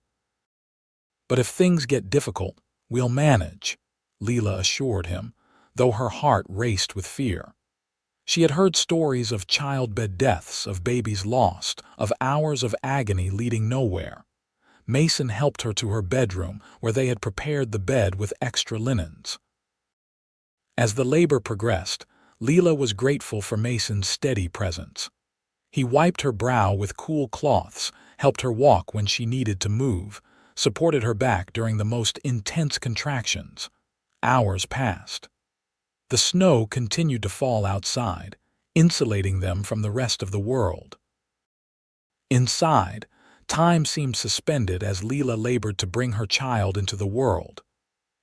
S1: "But if things get difficult, we'll manage," Lila assured him, though her heart raced with fear. She had heard stories of childbed deaths, of babies lost, of hours of agony leading nowhere. Mason helped her to her bedroom, where they had prepared the bed with extra linens. As the labor progressed, Lila was grateful for Mason's steady presence. He wiped her brow with cool cloths, helped her walk when she needed to move, supported her back during the most intense contractions. Hours passed. The snow continued to fall outside, insulating them from the rest of the world. Inside, time seemed suspended as Lila labored to bring her child into the world.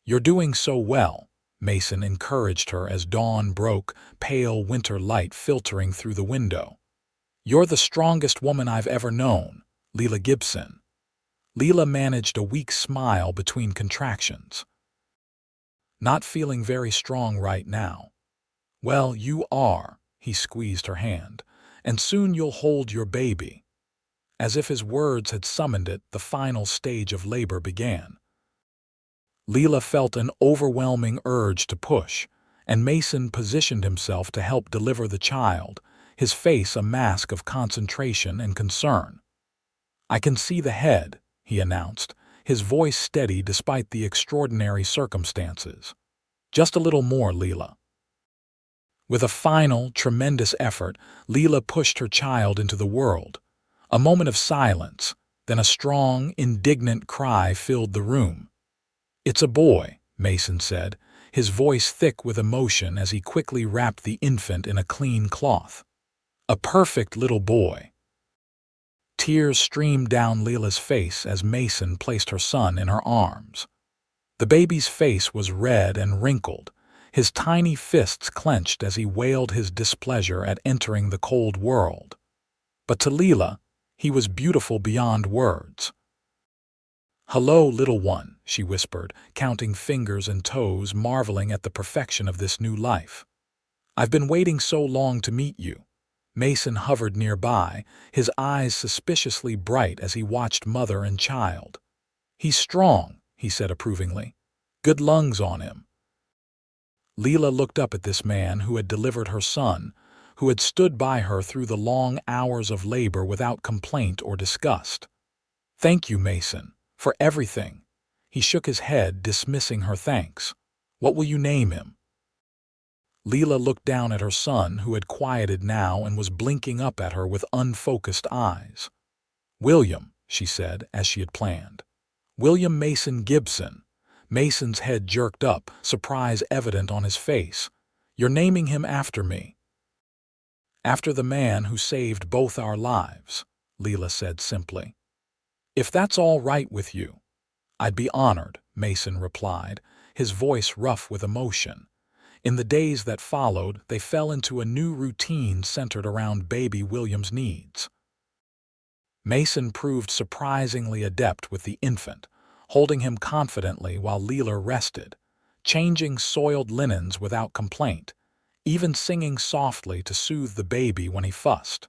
S1: "You're doing so well," Mason encouraged her as dawn broke, pale winter light filtering through the window. "You're the strongest woman I've ever known, Lila Gibson." Lila managed a weak smile between contractions. "Not feeling very strong right now." "Well, you are," he squeezed her hand, "and soon you'll hold your baby." As if his words had summoned it, the final stage of labor began. Lila felt an overwhelming urge to push, and Mason positioned himself to help deliver the child, his face a mask of concentration and concern. "I can see the head," he announced, his voice steady despite the extraordinary circumstances. "Just a little more, Lila." With a final, tremendous effort, Lila pushed her child into the world. A moment of silence, then a strong, indignant cry filled the room. "It's a boy," Mason said, his voice thick with emotion as he quickly wrapped the infant in a clean cloth. "A perfect little boy." Tears streamed down Lila's face as Mason placed her son in her arms. The baby's face was red and wrinkled, his tiny fists clenched as he wailed his displeasure at entering the cold world. But to Lila, he was beautiful beyond words. "Hello, little one," she whispered, counting fingers and toes, marveling at the perfection of this new life. "I've been waiting so long to meet you." Mason hovered nearby, his eyes suspiciously bright as he watched mother and child. "He's strong," he said approvingly. "Good lungs on him." Lila looked up at this man who had delivered her son, who had stood by her through the long hours of labor without complaint or disgust. "Thank you, Mason, for everything." He shook his head, dismissing her thanks. "What will you name him?" Lila looked down at her son, who had quieted now and was blinking up at her with unfocused eyes. "William," she said, as she had planned. "William Mason Gibson." Mason's head jerked up, surprise evident on his face. "You're naming him after me." "After the man who saved both our lives," Lila said simply. "If that's all right with you." "I'd be honored," Mason replied, his voice rough with emotion. In the days that followed, they fell into a new routine centered around baby William's needs. Mason proved surprisingly adept with the infant, holding him confidently while Lila rested, changing soiled linens without complaint, even singing softly to soothe the baby when he fussed.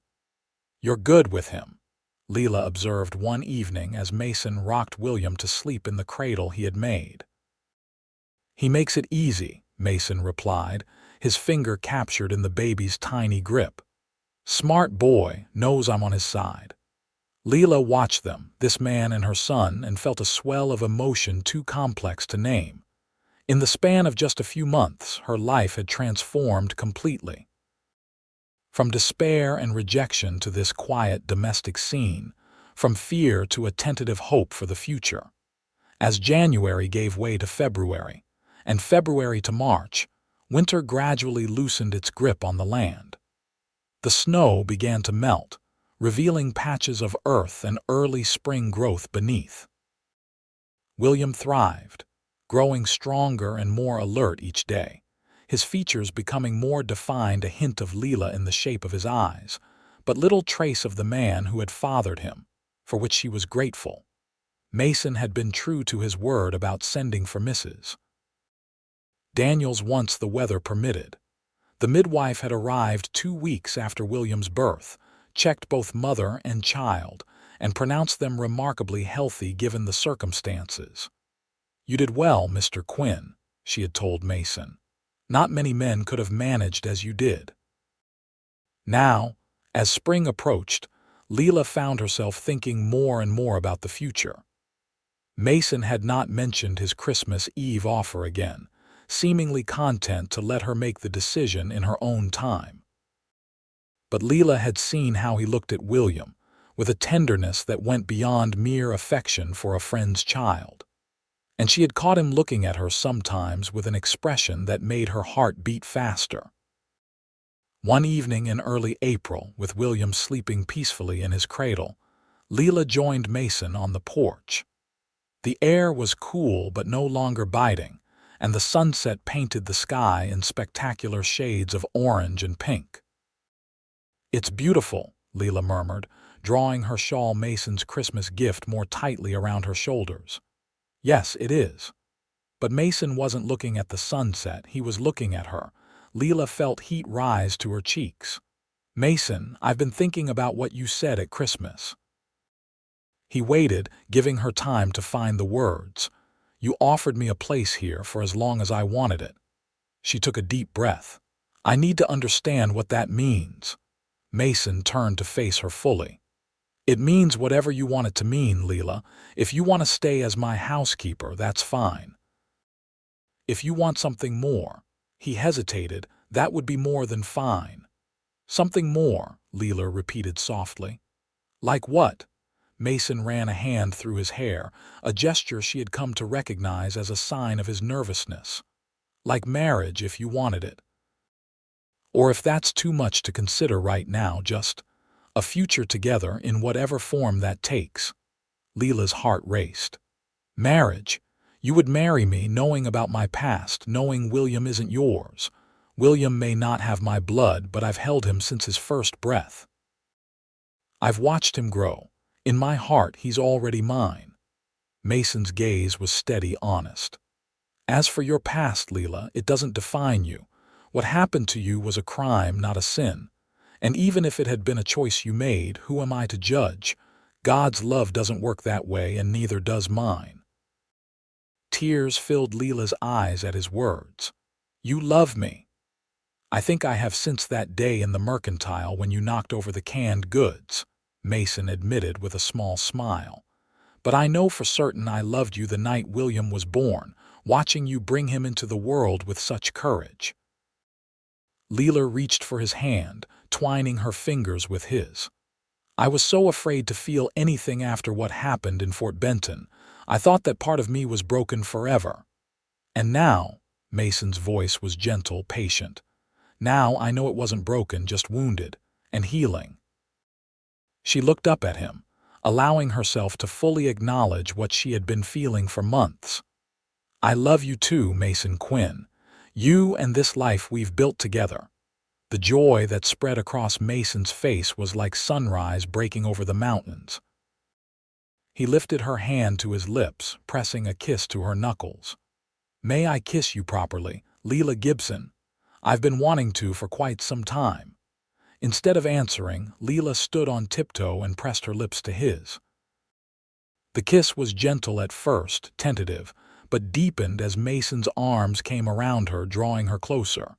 S1: "You're good with him," Lila observed one evening as Mason rocked William to sleep in the cradle he had made. "He makes it easy," Mason replied, his finger captured in the baby's tiny grip. "Smart boy, knows I'm on his side." Lila watched them, this man and her son, and felt a swell of emotion too complex to name. In the span of just a few months, her life had transformed completely. From despair and rejection to this quiet domestic scene, from fear to a tentative hope for the future. As January gave way to February, and February to March, winter gradually loosened its grip on the land. The snow began to melt, revealing patches of earth and early spring growth beneath. William thrived, growing stronger and more alert each day, his features becoming more defined, a hint of Lila in the shape of his eyes, but little trace of the man who had fathered him, for which she was grateful. Mason had been true to his word about sending for Mrs. Daniels once the weather permitted. The midwife had arrived 2 weeks after William's birth, checked both mother and child, and pronounced them remarkably healthy given the circumstances. "You did well, Mr. Quinn," she had told Mason. "Not many men could have managed as you did." Now, as spring approached, Lila found herself thinking more and more about the future. Mason had not mentioned his Christmas Eve offer again, seemingly content to let her make the decision in her own time. But Lila had seen how he looked at William, with a tenderness that went beyond mere affection for a friend's child. and she had caught him looking at her sometimes with an expression that made her heart beat faster. One evening in early April, with William sleeping peacefully in his cradle, Lila joined Mason on the porch. The air was cool but no longer biting, and the sunset painted the sky in spectacular shades of orange and pink. "It's beautiful," Lila murmured, drawing her shawl, Mason's Christmas gift, more tightly around her shoulders. "Yes, it is." But Mason wasn't looking at the sunset, he was looking at her. Lila felt heat rise to her cheeks. "Mason, I've been thinking about what you said at Christmas." He waited, giving her time to find the words. "You offered me a place here for as long as I wanted it." She took a deep breath. "I need to understand what that means." Mason turned to face her fully. "It means whatever you want it to mean, Lila. If you want to stay as my housekeeper, that's fine. If you want something more," he hesitated, "that would be more than fine." "Something more," Lila repeated softly. "Like what?" Mason ran a hand through his hair, a gesture she had come to recognize as a sign of his nervousness. "Like marriage, if you wanted it. Or if that's too much to consider right now, just a future together in whatever form that takes." Lila's heart raced. "Marriage? You would marry me knowing about my past, knowing William isn't yours. William may not have my blood, but I've held him since his first breath. I've watched him grow. In my heart, he's already mine." Mason's gaze was steady, honest. "As for your past, Lila, it doesn't define you. What happened to you was a crime, not a sin. And even if it had been a choice you made, who am I to judge? God's love doesn't work that way, and neither does mine." Tears filled Lila's eyes at his words. "You love me." "I think I have since that day in the mercantile when you knocked over the canned goods," Mason admitted with a small smile. "But I know for certain I loved you the night William was born, watching you bring him into the world with such courage." Lila reached for his hand, twining her fingers with his. "I was so afraid to feel anything after what happened in Fort Benton. I thought that part of me was broken forever. And now," Mason's voice was gentle, patient, "now I know it wasn't broken, just wounded, and healing." She looked up at him, allowing herself to fully acknowledge what she had been feeling for months. "I love you too, Mason Quinn. You and this life we've built together." The joy that spread across Mason's face was like sunrise breaking over the mountains. He lifted her hand to his lips, pressing a kiss to her knuckles. "May I kiss you properly, Lila Gibson? I've been wanting to for quite some time." Instead of answering, Lila stood on tiptoe and pressed her lips to his. The kiss was gentle at first, tentative, but deepened as Mason's arms came around her, drawing her closer.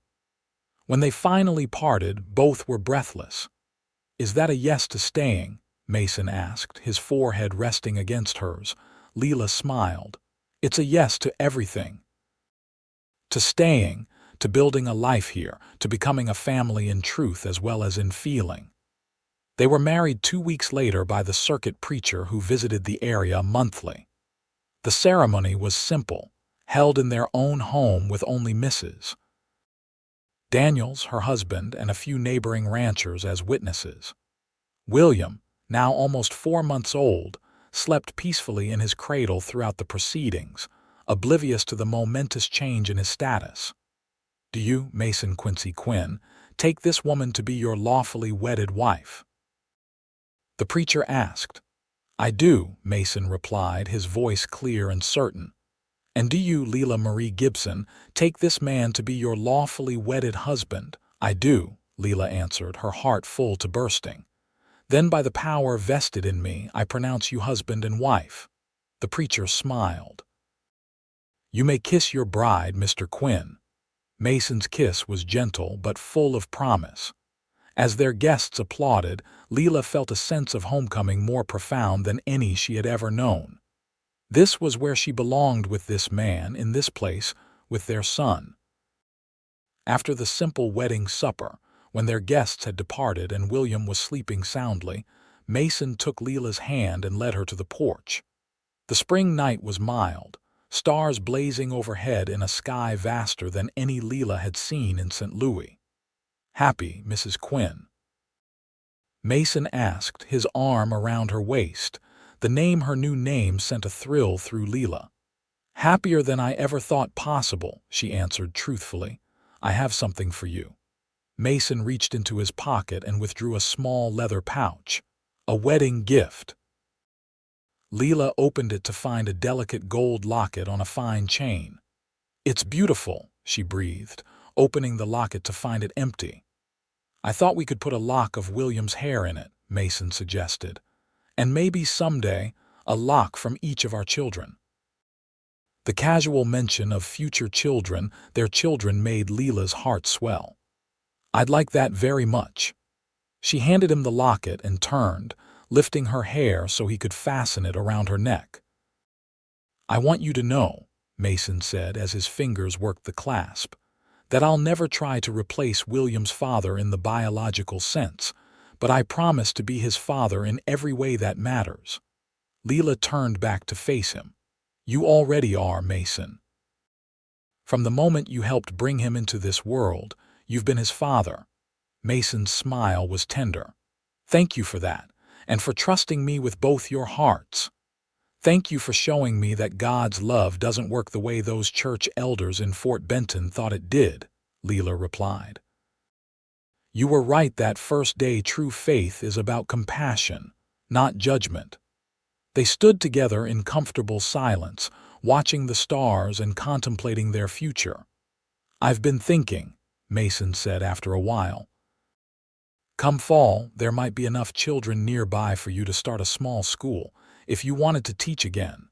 S1: When they finally parted, both were breathless. "Is that a yes to staying?" Mason asked, his forehead resting against hers. Lila smiled. "It's a yes to everything. To staying, to building a life here, to becoming a family in truth as well as in feeling." They were married 2 weeks later by the circuit preacher who visited the area monthly. The ceremony was simple, held in their own home with only Mrs. Daniels, her husband, and a few neighboring ranchers as witnesses. William, now almost 4 months old, slept peacefully in his cradle throughout the proceedings, oblivious to the momentous change in his status. "Do you, Mason Quincy Quinn, take this woman to be your lawfully wedded wife?" the preacher asked. "I do," Mason replied, his voice clear and certain. "And do you, Lila Marie Gibson, take this man to be your lawfully wedded husband?" "I do," Lila answered, her heart full to bursting. "Then by the power vested in me, I pronounce you husband and wife." The preacher smiled. "You may kiss your bride, Mr. Quinn." Mason's kiss was gentle but full of promise. As their guests applauded, Lila felt a sense of homecoming more profound than any she had ever known. This was where she belonged with this man, in this place, with their son. After the simple wedding supper, when their guests had departed and William was sleeping soundly, Mason took Lila's hand and led her to the porch. The spring night was mild, stars blazing overhead in a sky vaster than any Lila had seen in St. Louis. "Happy, Mrs. Quinn?" Mason asked, his arm around her waist. The name, her new name, sent a thrill through Lila. "Happier than I ever thought possible," she answered truthfully. "I have something for you." Mason reached into his pocket and withdrew a small leather pouch. A wedding gift. Lila opened it to find a delicate gold locket on a fine chain. "It's beautiful," she breathed, opening the locket to find it empty. "I thought we could put a lock of William's hair in it," Mason suggested. "And maybe someday, a lock from each of our children." The casual mention of future children, their children, made Lila's heart swell. "I'd like that very much." She handed him the locket and turned, lifting her hair so he could fasten it around her neck. "I want you to know," Mason said as his fingers worked the clasp, "that I'll never try to replace William's father in the biological sense, but I promise to be his father in every way that matters." Lila turned back to face him. "You already are, Mason. From the moment you helped bring him into this world, you've been his father." Mason's smile was tender. "Thank you for that, and for trusting me with both your hearts. Thank you for showing me that God's love doesn't work the way those church elders in Fort Benton thought it did," Lila replied. "You were right that first-day true faith is about compassion, not judgment." They stood together in comfortable silence, watching the stars and contemplating their future. "I've been thinking," Mason said after a while. "Come fall, there might be enough children nearby for you to start a small school, if you wanted to teach again."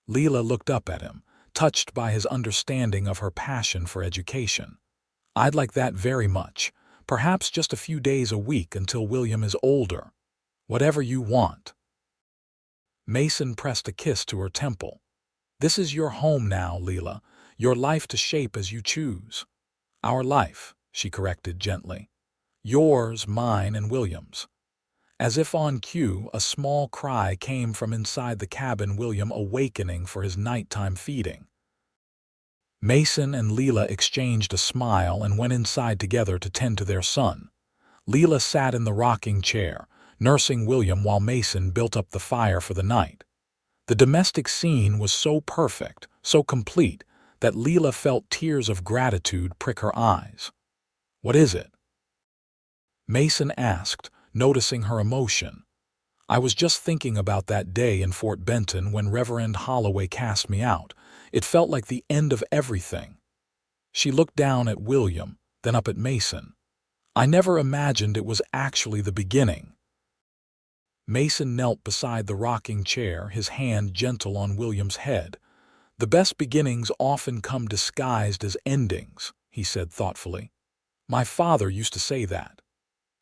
S1: Lila looked up at him, touched by his understanding of her passion for education. "I'd like that very much. Perhaps just a few days a week until William is older. Whatever you want." Mason pressed a kiss to her temple. "This is your home now, Lila, your life to shape as you choose." "Our life," she corrected gently. "Yours, mine, and William's." As if on cue, a small cry came from inside the cabin, William awakening for his nighttime feeding. Mason and Lila exchanged a smile and went inside together to tend to their son. Lila sat in the rocking chair, nursing William while Mason built up the fire for the night. The domestic scene was so perfect, so complete, that Lila felt tears of gratitude prick her eyes. "What is it?" Mason asked, noticing her emotion. "I was just thinking about that day in Fort Benton when Reverend Holloway cast me out. It felt like the end of everything." She looked down at William, then up at Mason. "I never imagined it was actually the beginning." Mason knelt beside the rocking chair, his hand gentle on William's head. "The best beginnings often come disguised as endings," he said thoughtfully. "My father used to say that."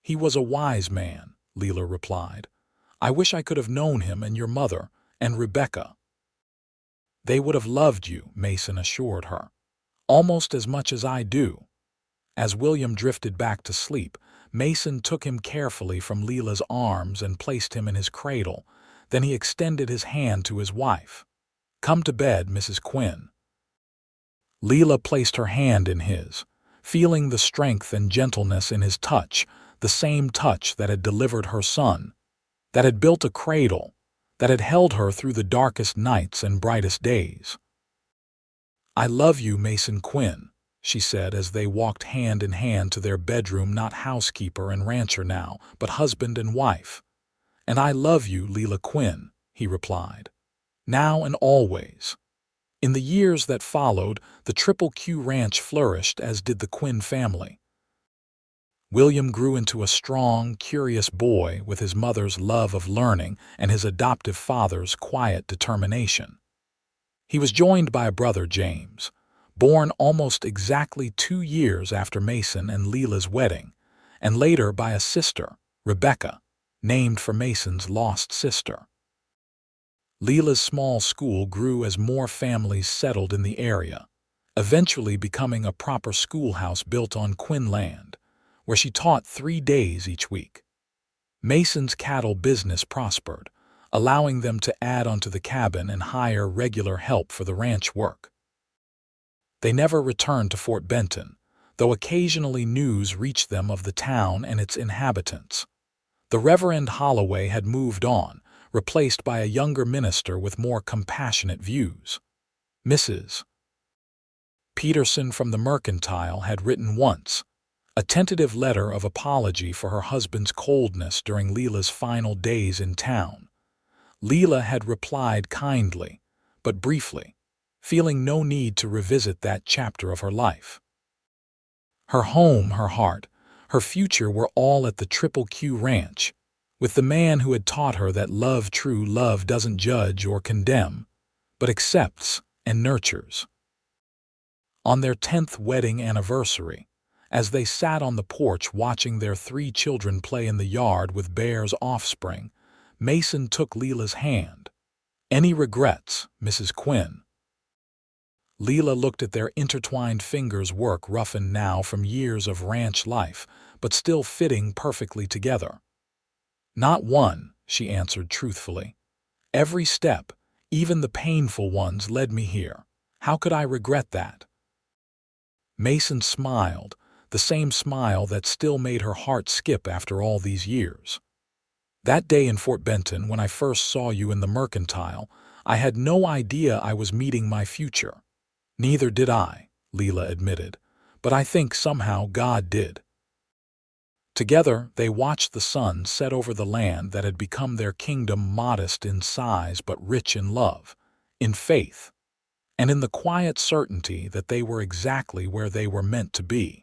S1: "He was a wise man," Lila replied. "I wish I could have known him and your mother, and Rebecca." "They would have loved you," Mason assured her. "Almost as much as I do." As William drifted back to sleep, Mason took him carefully from Lila's arms and placed him in his cradle. Then he extended his hand to his wife. "Come to bed, Mrs. Quinn." Lila placed her hand in his, feeling the strength and gentleness in his touch, the same touch that had delivered her son, that had built a cradle, that had held her through the darkest nights and brightest days. "I love you, Mason Quinn," she said as they walked hand in hand to their bedroom, not housekeeper and rancher now, but husband and wife. "And I love you, Lila Quinn," he replied. "Now and always." In the years that followed, the Triple Q Ranch flourished, as did the Quinn family. William grew into a strong, curious boy with his mother's love of learning and his adoptive father's quiet determination. He was joined by a brother, James, born almost exactly 2 years after Mason and Lila's wedding, and later by a sister, Rebecca, named for Mason's lost sister. Lila's small school grew as more families settled in the area, eventually becoming a proper schoolhouse built on Quinn land, where she taught 3 days each week. Mason's cattle business prospered, allowing them to add onto the cabin and hire regular help for the ranch work. They never returned to Fort Benton, though occasionally news reached them of the town and its inhabitants. The Reverend Holloway had moved on, replaced by a younger minister with more compassionate views. Mrs. Peterson from the Mercantile had written once, a tentative letter of apology for her husband's coldness during Lila's final days in town. Lila had replied kindly, but briefly, feeling no need to revisit that chapter of her life. Her home, her heart, her future were all at the Triple Q Ranch, with the man who had taught her that true love doesn't judge or condemn, but accepts and nurtures. On their 10th wedding anniversary, as they sat on the porch watching their 3 children play in the yard with Bear's offspring, Mason took Lila's hand. "Any regrets, Mrs. Quinn?" Lila looked at their intertwined fingers work roughened now from years of ranch life, but still fitting perfectly together. "Not one," she answered truthfully. "Every step, even the painful ones, led me here. How could I regret that?" Mason smiled, the same smile that still made her heart skip after all these years. "That day in Fort Benton, when I first saw you in the Mercantile, I had no idea I was meeting my future." "Neither did I," Lila admitted, "but I think somehow God did." Together, they watched the sun set over the land that had become their kingdom, modest in size but rich in love, in faith, and in the quiet certainty that they were exactly where they were meant to be.